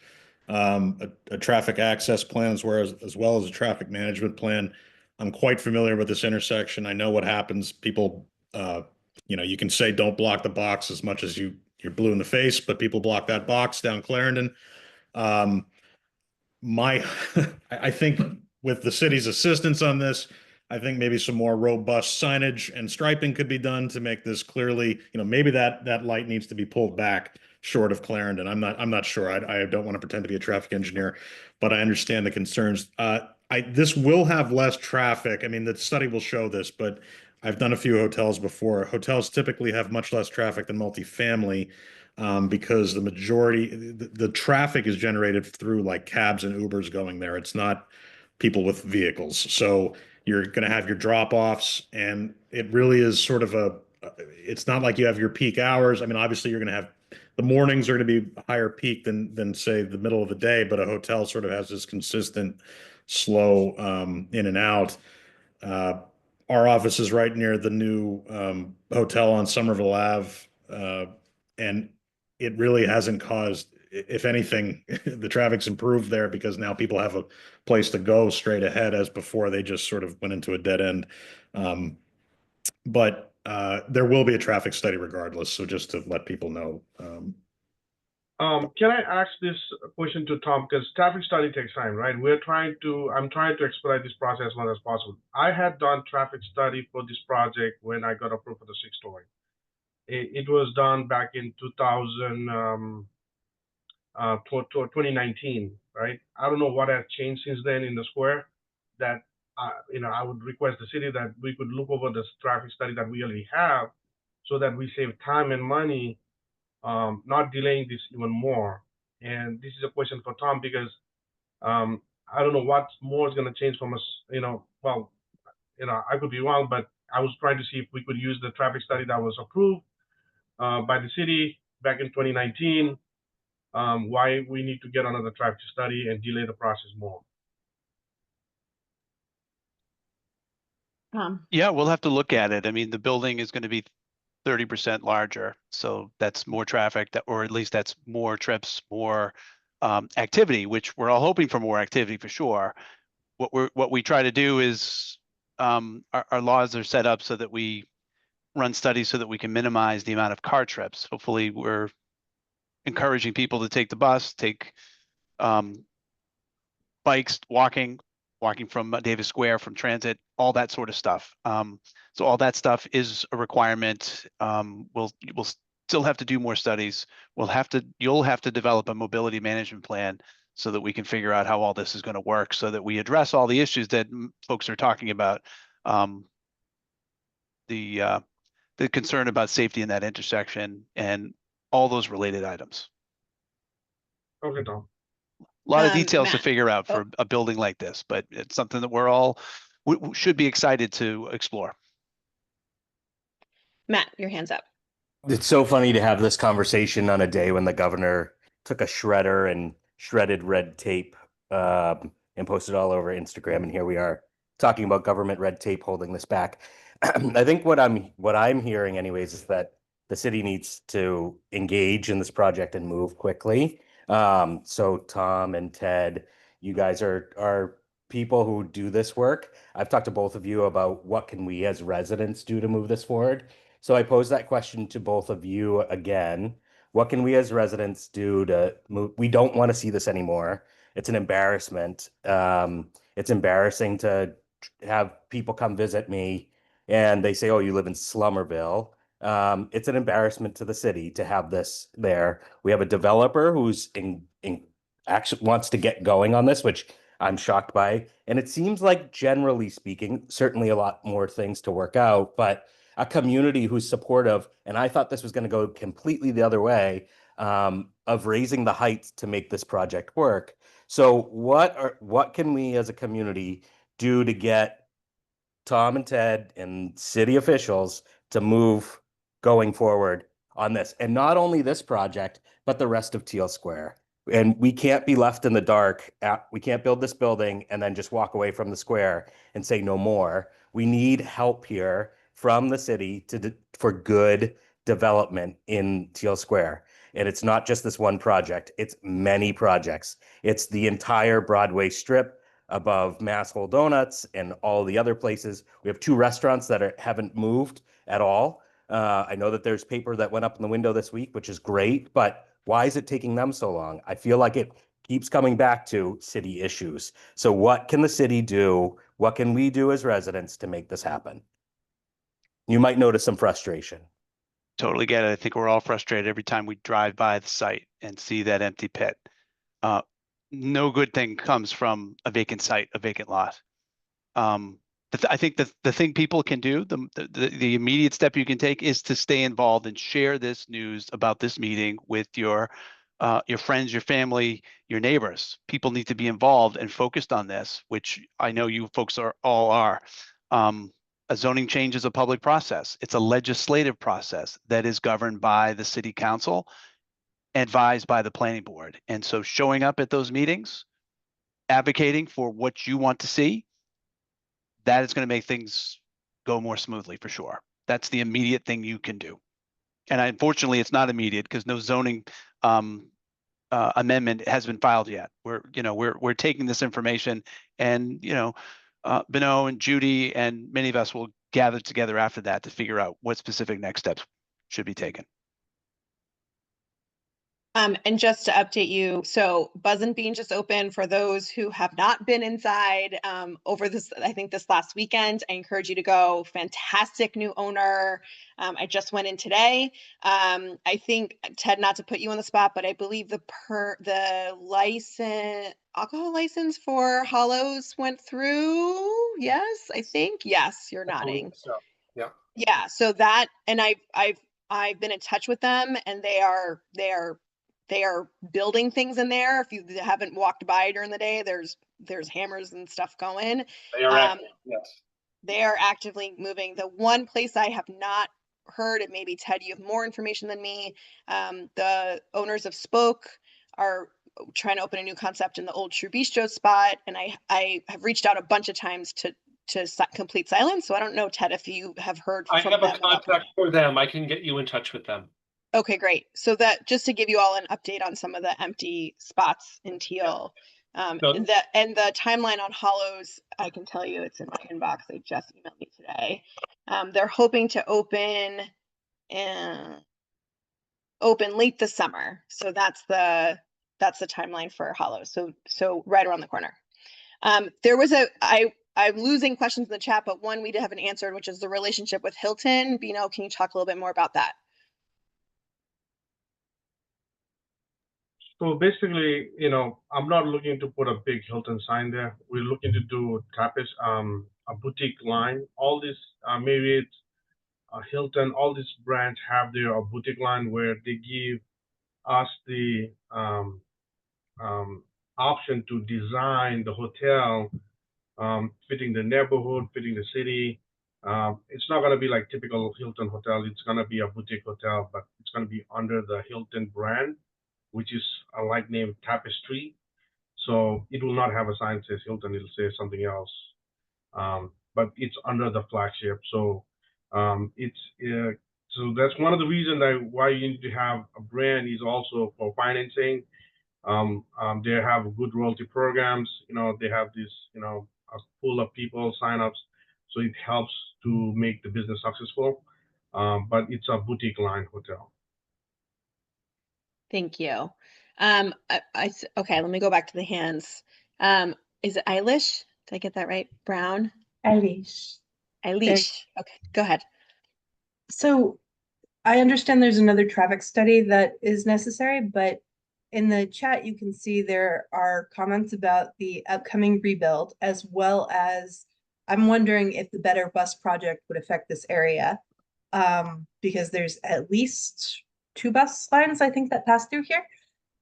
a traffic access plan as well as a traffic management plan. I'm quite familiar with this intersection. I know what happens. People, you can say don't block the box as much as you're blue in the face, but people block that box down Clarendon. I think with the city's assistance on this, I think maybe some more robust signage and striping could be done to make this clearly, maybe that light needs to be pulled back short of Clarendon. I'm not sure. I don't want to pretend to be a traffic engineer, but I understand the concerns. This will have less traffic. I mean, the study will show this, but I've done a few hotels before. Hotels typically have much less traffic than multifamily, because the traffic is generated through like cabs and Ubers going there. It's not people with vehicles. So you're going to have your drop-offs, and it really is sort of it's not like you have your peak hours. I mean, obviously you're going to have the mornings are going to be higher peak than say the middle of the day, but a hotel sort of has this consistent slow in and out. Our office is right near the new hotel on Somerville Ave, and it really hasn't caused, if anything, the traffic's improved there because now people have a place to go straight ahead, as before they just sort of went into a dead end. But there will be a traffic study regardless, so just to let people know. Can I ask this question to Tom? Because traffic study takes time, right? I'm trying to expedite this process as much as possible. I had done traffic study for this project when I got approved for the 6-story. It was done back in 2019, right? I don't know what has changed since then in the square. That I would request the city that we could look over this traffic study that we already have, so that we save time and money, not delaying this even more. And this is a question for Tom, because I don't know what more is going to change from us. I could be wrong, but I was trying to see if we could use the traffic study that was approved by the city back in 2019. Why we need to get another traffic study and delay the process more. Yeah, we'll have to look at it. I mean, the building is going to be 30% larger, so that's more traffic, or at least that's more trips, more activity, which we're all hoping for more activity for sure. What we try to do is our laws are set up so that we run studies so that we can minimize the amount of car trips. Hopefully, we're encouraging people to take the bus, take bikes, walking from Davis Square, from transit, all that sort of stuff. So all that stuff is a requirement. We'll still have to do more studies. You'll have to develop a mobility management plan so that we can figure out how all this is going to work, so that we address all the issues that folks are talking about. The concern about safety in that intersection and all those related items. Okay, Tom. A lot of details to Matt. figure out for a building like this, but it's something that we're all should be excited to explore. Matt, your hand's up. It's so funny to have this conversation on a day when the governor took a shredder and shredded red tape and posted all over Instagram, and here we are talking about government red tape holding this back. I think what I'm hearing anyways is that the city needs to engage in this project and move quickly. So Tom and Ted, you guys are people who do this work. I've talked to both of you about what can we as residents do to move this forward. So I pose that question to both of you again. What can we as residents do to move? We don't want to see this anymore. It's an embarrassment. It's embarrassing to have people come visit me and they say, oh, you live in Slummerville. It's an embarrassment to the city to have this there. We have a developer who's actually wants to get going on this, which I'm shocked by. And it seems like, generally speaking, certainly a lot more things to work out, but a community who's supportive. And I thought this was going to go completely the other way, of raising the heights to make this project work. So what can we as a community do to get Tom and Ted and city officials to move going forward on this? And not only this project, but the rest of Teele Square. And we can't be left in the dark. We can't build this building and then just walk away from the square and say no more. We need help here from the city for good development in Teele Square. And it's not just this one project, it's many projects. It's the entire Broadway strip above Masshole Donuts and all the other places. We have 2 restaurants that haven't moved at all. I know that there's paper that went up in the window this week, which is great, but why is it taking them so long? I feel like it keeps coming back to city issues. So what can the city do? What can we do as residents to make this happen? You might notice some frustration. Totally get it. I think we're all frustrated every time we drive by the site and see that empty pit. No good thing comes from a vacant site, a vacant lot. I think the thing people can do, the immediate step you can take, is to stay involved and share this news about this meeting with your friends, your family, your neighbors. People need to be involved and focused on this, which I know you folks all are. A zoning change is a public process. It's a legislative process that is governed by the city council advised by the planning board. And so showing up at those meetings, advocating for what you want to see, that is going to make things go more smoothly for sure. That's the immediate thing you can do. And unfortunately, it's not immediate because no zoning amendment has been filed yet. We're taking this information, and Beno and Judy and many of us will gather together after that to figure out what specific next steps should be taken. And just to update you, so Buzz and Bean just opened for those who have not been inside over this, I think this last weekend. I encourage you to go. Fantastic new owner. I just went in today. I think, Ted, not to put you on the spot, but I believe the alcohol license for Hollows went through. Yes, I think. Yes, you're nodding. So, yeah. Yeah, so that, and I've been in touch with them, and they are building things in there. If you haven't walked by during the day, there's hammers and stuff going. They are active, yes. They are actively moving. The one place I have not heard, and maybe Ted, you have more information than me, the owners of Spoke are trying to open a new concept in the old True Bistro spot, and I have reached out a bunch of times to complete silence. So I don't know, Ted, if you have heard from them. I have a contact for them. I can get you in touch with them. Okay, great. So that, just to give you all an update on some of the empty spots in Teele. And the timeline on Hollows, I can tell you it's in my inbox. They just emailed me today. They're hoping to open late this summer. So that's the timeline for Hollows. So right around the corner. There was I'm losing questions in the chat, but one we haven't answered, which is the relationship with Hilton. Bino, can you talk a little bit more about that? So basically, I'm not looking to put a big Hilton sign there. We're looking to do a boutique line. All this, maybe it's Hilton, all these brands have their boutique line where they give us the option to design the hotel, fitting the neighborhood, fitting the city. It's not going to be like typical Hilton hotel. It's going to be a boutique hotel, but it's going to be under the Hilton brand, which is a light name Tapestry. So it will not have a sign that says Hilton. It'll say something else. But it's under the flagship. So so that's one of the reasons why you need to have a brand is also for financing. They have good royalty programs. They have this, a pool of people sign-ups. So it helps to make the business successful. But it's a boutique line hotel. Thank you. Okay, let me go back to the hands. Is it Eilish? Did I get that right? Brown? Eilish. Eilish. Okay, go ahead. So I understand there's another traffic study that is necessary, but in the chat, you can see there are comments about the upcoming rebuild, as well as I'm wondering if the Better Bus project would affect this area, because there's at least 2 bus lines, I think, that pass through here.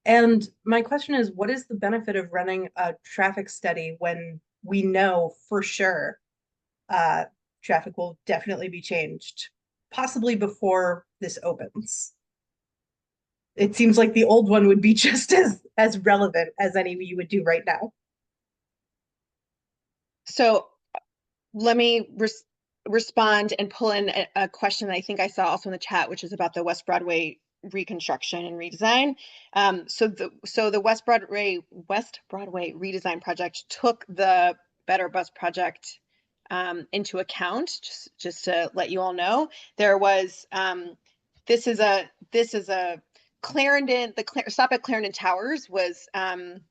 And my question is, what is the benefit of running a traffic study when we know for sure traffic will definitely be changed, possibly before this opens? It seems like the old one would be just as relevant as any you would do right now. So let me respond and pull in a question that I think I saw also in the chat, which is about the West Broadway reconstruction and redesign. So the West Broadway redesign project took the Better Bus project into account. Just to let you all know, there was this is a Clarendon, the stop at Clarendon Towers was a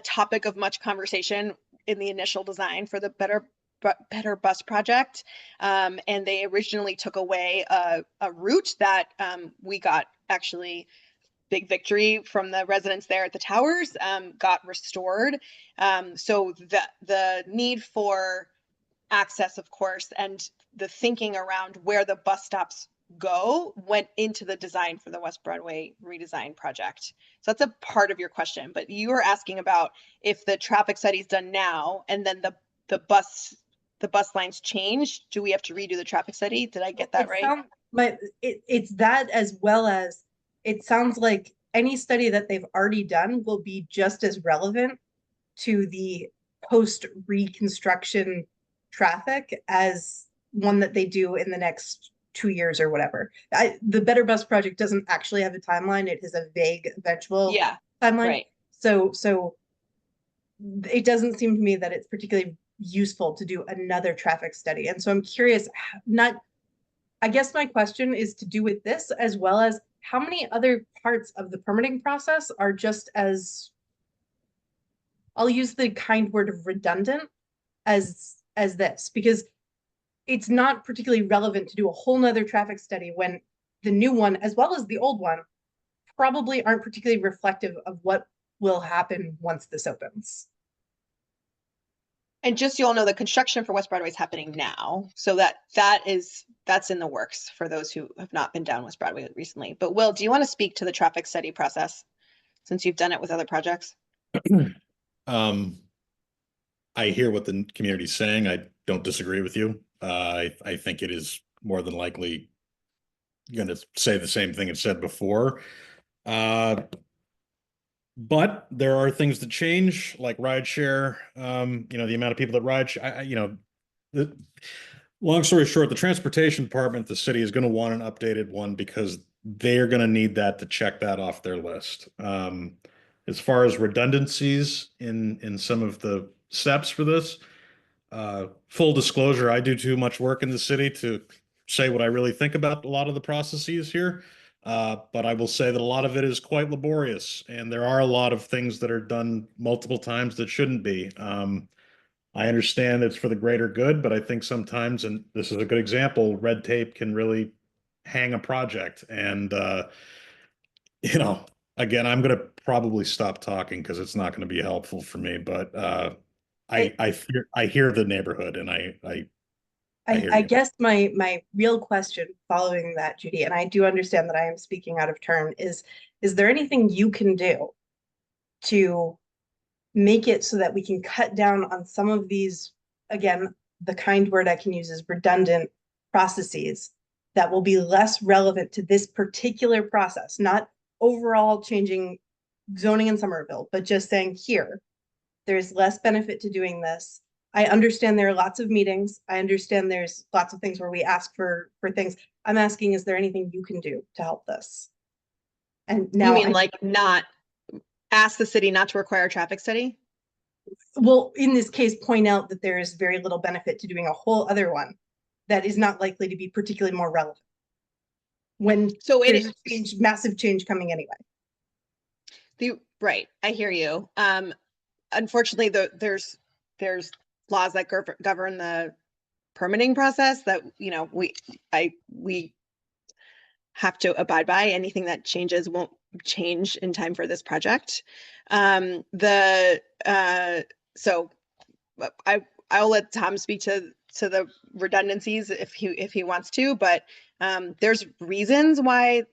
topic of much conversation in the initial design for the Better Bus project. And they originally took away a route that we got actually big victory from the residents there at the towers, got restored. So the need for access, of course, and the thinking around where the bus stops go went into the design for the West Broadway redesign project. So that's a part of your question, but you were asking about if the traffic study is done now and then the bus lines change, do we have to redo the traffic study? Did I get that right? It's that, as well as it sounds like any study that they've already done will be just as relevant to the post reconstruction traffic as one that they do in the next 2 years or whatever. The Better Bus project doesn't actually have a timeline. It has a vague eventual timeline. Right. So it doesn't seem to me that it's particularly useful to do another traffic study. And so I'm curious, I guess my question is to do with this, as well as how many other parts of the permitting process are just as, I'll use the kind word of redundant as this, because it's not particularly relevant to do a whole nother traffic study when the new one, as well as the old one, probably aren't particularly reflective of what will happen once this opens. And just so you all know, the construction for West Broadway is happening now. So that's in the works for those who have not been down West Broadway recently. But Will, do you want to speak to the traffic study process since you've done it with other projects? I hear what the community's saying. I don't disagree with you. I think it is more than likely going to say the same thing it said before. But there are things that change, like rideshare. The amount of people that ride. Long story short, the transportation department, the city is going to want an updated one because they are going to need that to check that off their list. As far as redundancies in some of the steps for this, full disclosure, I do too much work in the city to say what I really think about a lot of the processes here. But I will say that a lot of it is quite laborious, and there are a lot of things that are done multiple times that shouldn't be. I understand it's for the greater good, but I think sometimes, and this is a good example, red tape can really hang a project. And, again, I'm going to probably stop talking because it's not going to be helpful for me, but I hear the neighborhood, and I guess my real question following that, Judy, and I do understand that I am speaking out of turn, is there anything you can do to make it so that we can cut down on some of these, again, the kind word I can use is redundant processes that will be less relevant to this particular process, not overall changing zoning in Somerville, but just saying here, there's less benefit to doing this. I understand there are lots of meetings. I understand there's lots of things where we ask for things. I'm asking, is there anything you can do to help this? And now you mean like not ask the city not to require a traffic study? Well, in this case, point out that there is very little benefit to doing a whole other one that is not likely to be particularly more relevant when there's massive change coming anyway. Right, I hear you. Unfortunately, there's laws that govern the permitting process that we have to abide by. Anything that changes won't change in time for this project. So I'll let Tom speak to the redundancies if he wants to, but there's reasons why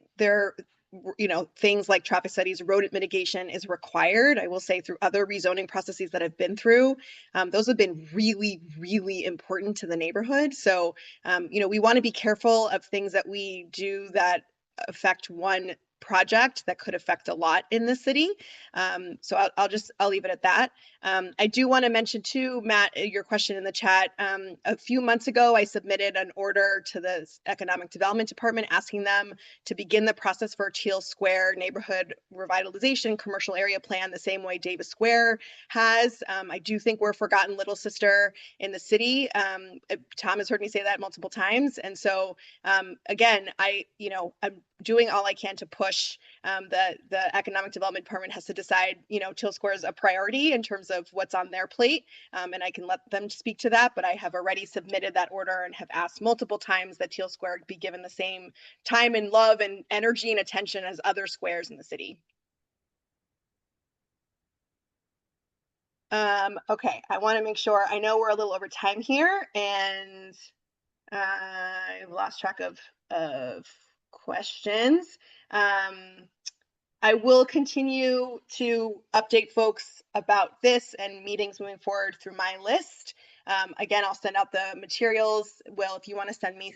things like traffic studies, rodent mitigation is required. I will say through other rezoning processes that I've been through, those have been really, really important to the neighborhood. So, we want to be careful of things that we do that affect one project that could affect a lot in the city. So I'll leave it at that. I do want to mention too, Matt, your question in the chat. A few months ago, I submitted an order to the Economic Development Department asking them to begin the process for Teele Square neighborhood revitalization commercial area plan the same way Davis Square has. I do think we're a forgotten little sister in the city. Tom has heard me say that multiple times. And so again, I'm doing all I can to push. The Economic Development Department has to decide, Teele Square is a priority in terms of what's on their plate. And I can let them speak to that, but I have already submitted that order and have asked multiple times that Teele Square be given the same time and love and energy and attention as other squares in the city. Okay, I want to make sure, I know we're a little over time here, and I've lost track of questions. I will continue to update folks about this and meetings moving forward through my list. Again, I'll send out the materials. Will, if you want to send me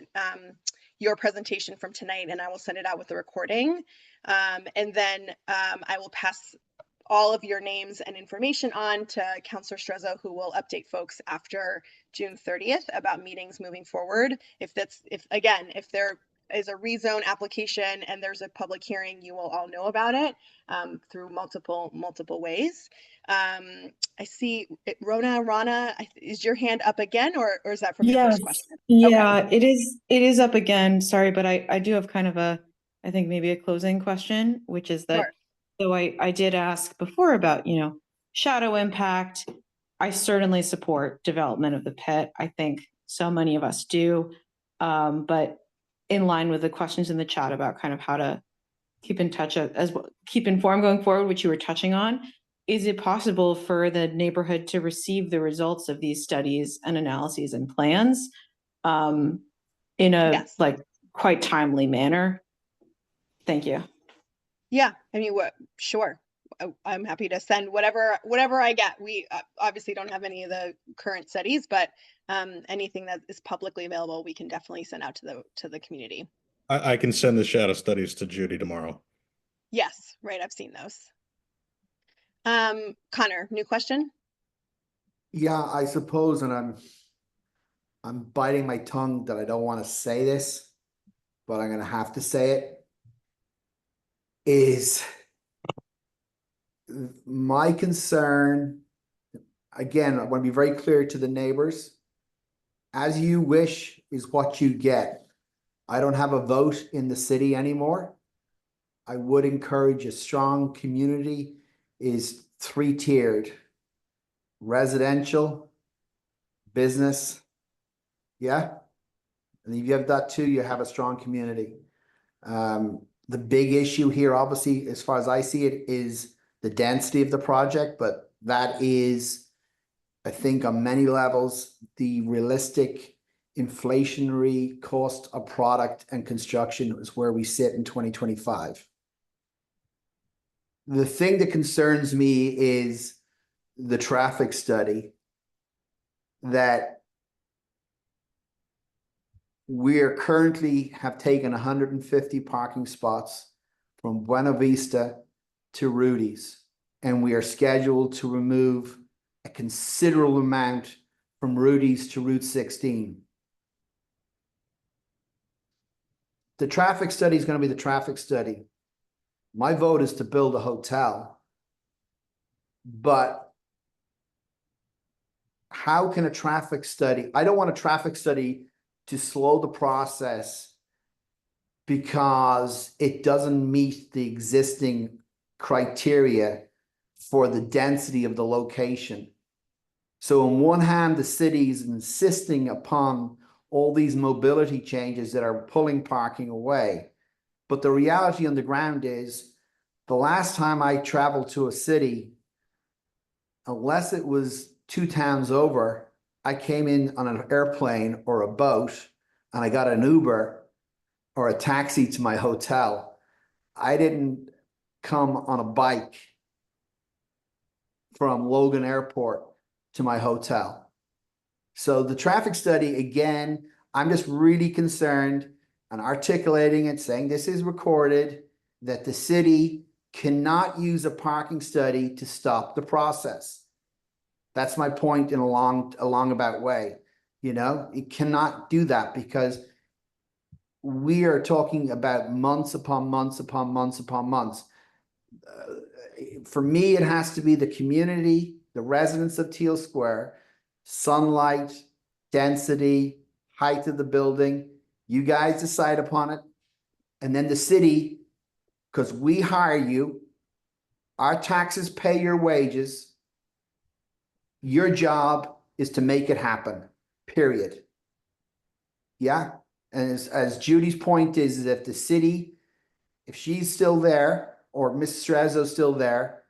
your presentation from tonight, and I will send it out with the recording. And then I will pass all of your names and information on to Councillor Strezzo, who will update folks after June 30th about meetings moving forward. If there is a rezone application and there's a public hearing, you will all know about it through multiple ways. I see Rana, is your hand up again, or is that from your first question? Yeah, it is up again. Sorry, but I do have kind of I think maybe a closing question, which is that, Sure. so I did ask before about, shadow impact. I certainly support development of the pit. I think so many of us do. But in line with the questions in the chat about kind of how to keep in touch keep informed going forward, which you were touching on, is it possible for the neighborhood to receive the results of these studies and analyses and plans in a Yes. quite timely manner? Thank you. Yeah, I mean, sure. I'm happy to send whatever I get. We obviously don't have any of the current studies, but anything that is publicly available, we can definitely send out to the community. I can send the shadow studies to Judy tomorrow. Yes, right. I've seen those. Connor, new question? Yeah, I suppose, and I'm biting my tongue that I don't want to say this, but I'm gonna have to say it, is my concern. Again, I want to be very clear to the neighbors. As you wish is what you get. I don't have a vote in the city anymore. I would encourage a strong community is 3-tiered. Residential, business, yeah. And if you have that too, you have a strong community. The big issue here, obviously, as far as I see it, is the density of the project, but that is, I think, on many levels, the realistic inflationary cost of product and construction is where we sit in 2025. The thing that concerns me is the traffic study that we are currently have taken 150 parking spots from Buena Vista to Rudy's, and we are scheduled to remove a considerable amount from Rudy's to Route 16. The traffic study is going to be the traffic study. My vote is to build a hotel, but how can a traffic study, I don't want a traffic study to slow the process because it doesn't meet the existing criteria for the density of the location. So on one hand, the city is insisting upon all these mobility changes that are pulling parking away. But the reality on the ground is the last time I traveled to a city, unless it was 2 towns over, I came in on an airplane or a boat and I got an Uber or a taxi to my hotel. I didn't come on a bike from Logan Airport to my hotel. So the traffic study, again, I'm just really concerned and articulating it, saying this is recorded, that the city cannot use a parking study to stop the process. That's my point in a long about way. It cannot do that because we are talking about months upon months upon months upon months. For me, it has to be the community, the residents of Teele Square, sunlight, density, height of the building. You guys decide upon it. And then the city, because we hire you, our taxes pay your wages. Your job is to make it happen, period. Yeah. And as Judy's point is if the city, if she's still there or Ms. Strezzo's still there,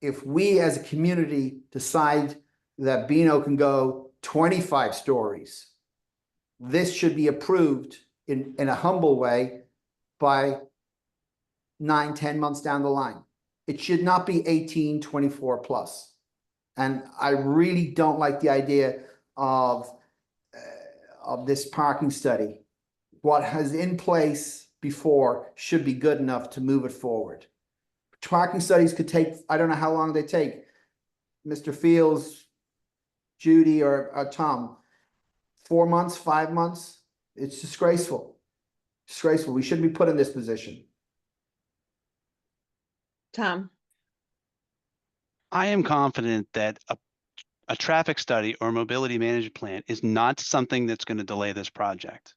if we as a community decide that Beano can go 25 stories, this should be approved in a humble way by 9-10 months down the line. It should not be 18, 24 plus. And I really don't like the idea of this parking study. what has in place before should be good enough to move it forward. Tracking studies could take, I don't know how long they take. Mr. Fields, Judy, or Tom, 4 months, 5 months? It's disgraceful. Disgraceful. We shouldn't be put in this position. Tom. I am confident that a traffic study or mobility management plan is not something that's going to delay this project.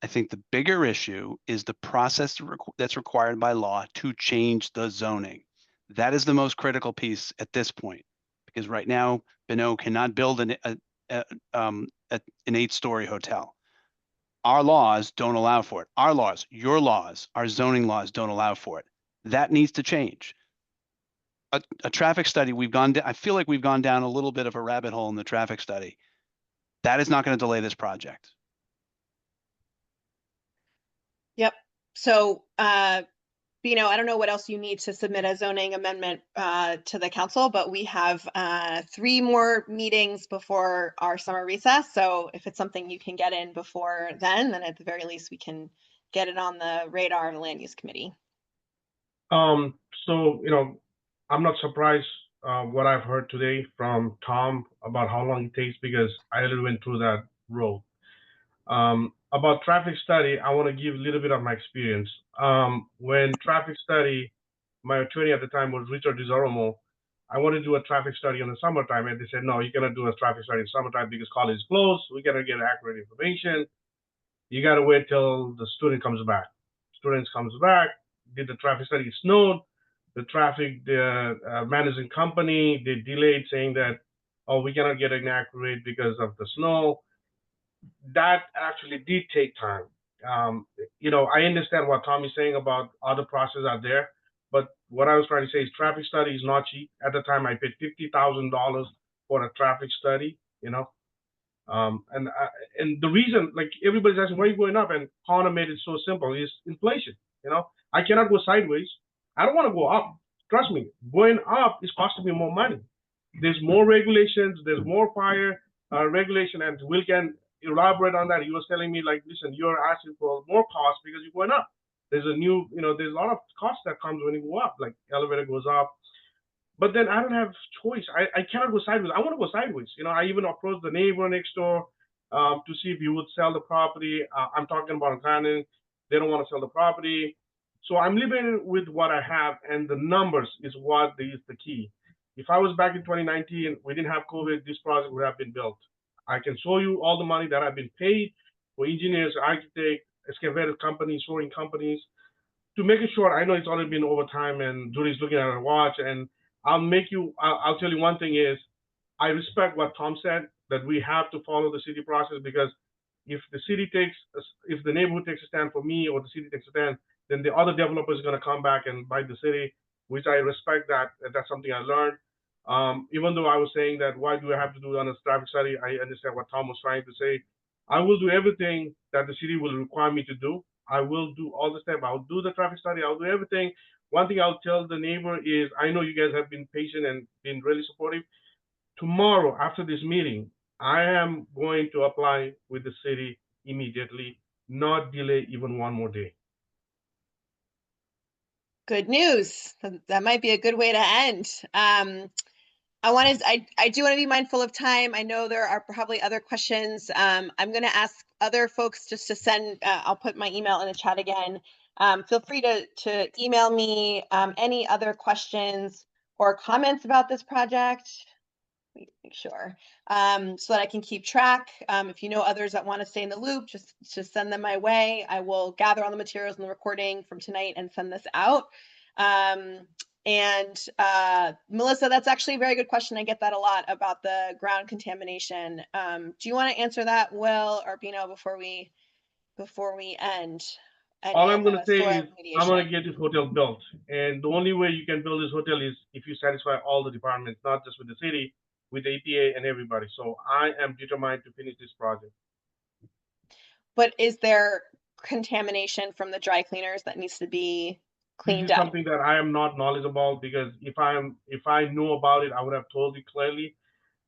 I think the bigger issue is the process that's required by law to change the zoning. That is the most critical piece at this point, because right now, Bonneau cannot build an 8-story hotel. Our laws don't allow for it. Our laws, your laws, our zoning laws don't allow for it. That needs to change. A traffic study, I feel like we've gone down a little bit of a rabbit hole in the traffic study. That is not going to delay this project. Yep. So, Bino, I don't know what else you need to submit a zoning amendment to the council, but we have 3 more meetings before our summer recess. So if it's something you can get in before then at the very least we can get it on the radar of the land use committee. So, I'm not surprised what I've heard today from Tom about how long it takes, because I already went through that road. About traffic study, I want to give a little bit of my experience. When traffic study, my attorney at the time was Richard DiZoromo. I wanted to do a traffic study in the summertime, and they said, no, you cannot do a traffic study in summertime because college is closed. We got to get accurate information. You got to wait till the student comes back. Students comes back, did the traffic study, it snowed. The traffic managing company, they delayed, saying that, oh, we cannot get an accurate because of the snow. That actually did take time. I understand what Tom is saying about other processes out there, but what I was trying to say is traffic study is not cheap. At the time, I paid $50,000 for a traffic study. And the reason, like, everybody's asking, why are you going up? And Connor made it so simple, is inflation. I cannot go sideways. I don't want to go up. Trust me, going up is costing me more money. There's more regulations, there's more fire regulation, and Will can elaborate on that. He was telling me, like, listen, you're asking for more cost because you're going up. There's a there's a lot of cost that comes when you go up, like elevator goes up. But then I don't have choice. I cannot go sideways. I want to go sideways. I even approached the neighbor next door to see if he would sell the property. I'm talking about planning. They don't want to sell the property. So I'm living with what I have, and the numbers is what is the key. If I was back in 2019, we didn't have COVID, this project would have been built. I can show you all the money that I've been paid for engineers, architects, excavator companies, shoring companies, to make it short. I know it's already been over time, and Judy's looking at her watch, and I'll tell you one thing is, I respect what Tom said, that we have to follow the city process, because if the neighborhood takes a stand for me, or the city takes a stand, then the other developers are going to come back and bite the city, which I respect that. That's something I learned. Even though I was saying that, why do I have to do it on a traffic study? I understand what Tom was trying to say. I will do everything that the city will require me to do. I will do all the steps. I'll do the traffic study. I'll do everything. One thing I'll tell the neighbor is, I know you guys have been patient and been really supportive. Tomorrow, after this meeting, I am going to apply with the city immediately, not delay even one more day. Good news. That might be a good way to end. I do want to be mindful of time. I know there are probably other questions. I'm going to ask other folks just to send, I'll put my email in the chat again. Feel free to email me any other questions or comments about this project. Let me make sure, so that I can keep track. If you know others that want to stay in the loop, just send them my way. I will gather all the materials and the recording from tonight and send this out. And Melissa, that's actually a very good question. I get that a lot about the ground contamination. Do you want to answer that, Will or Bino, before we end? All I'm going to say is, I'm going to get this hotel built. And the only way you can build this hotel is if you satisfy all the departments, not just with the city, with the EPA and everybody. So I am determined to finish this project. But is there contamination from the dry cleaners that needs to be cleaned This is up? something that I am not knowledgeable, because if I knew about it, I would have told you clearly.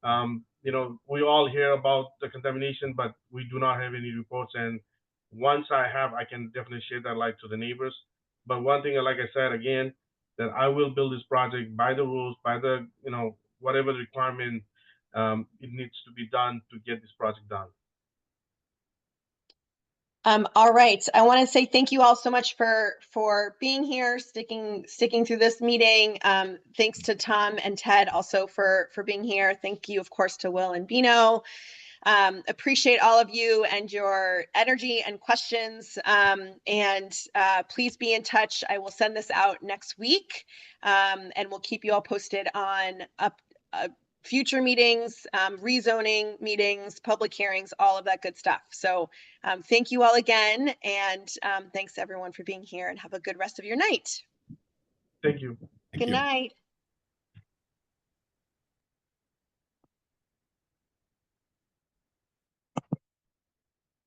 We all hear about the contamination, but we do not have any reports. And Once I can definitely share that light to the neighbors. But one thing, like I said again, that I will build this project by the rules, by the, whatever the requirement it needs to be done to get this project done. All right. I want to say thank you all so much for being here, sticking through this meeting. Thanks to Tom and Ted also for being here. Thank you, of course, to Will and Bino. Appreciate all of you and your energy and questions. Please be in touch. I will send this out next week, and we'll keep you all posted on future meetings, rezoning meetings, public hearings, all of that good stuff. So thank you all again. And thanks everyone for being here, and have a good rest of your night. Thank you. Good night.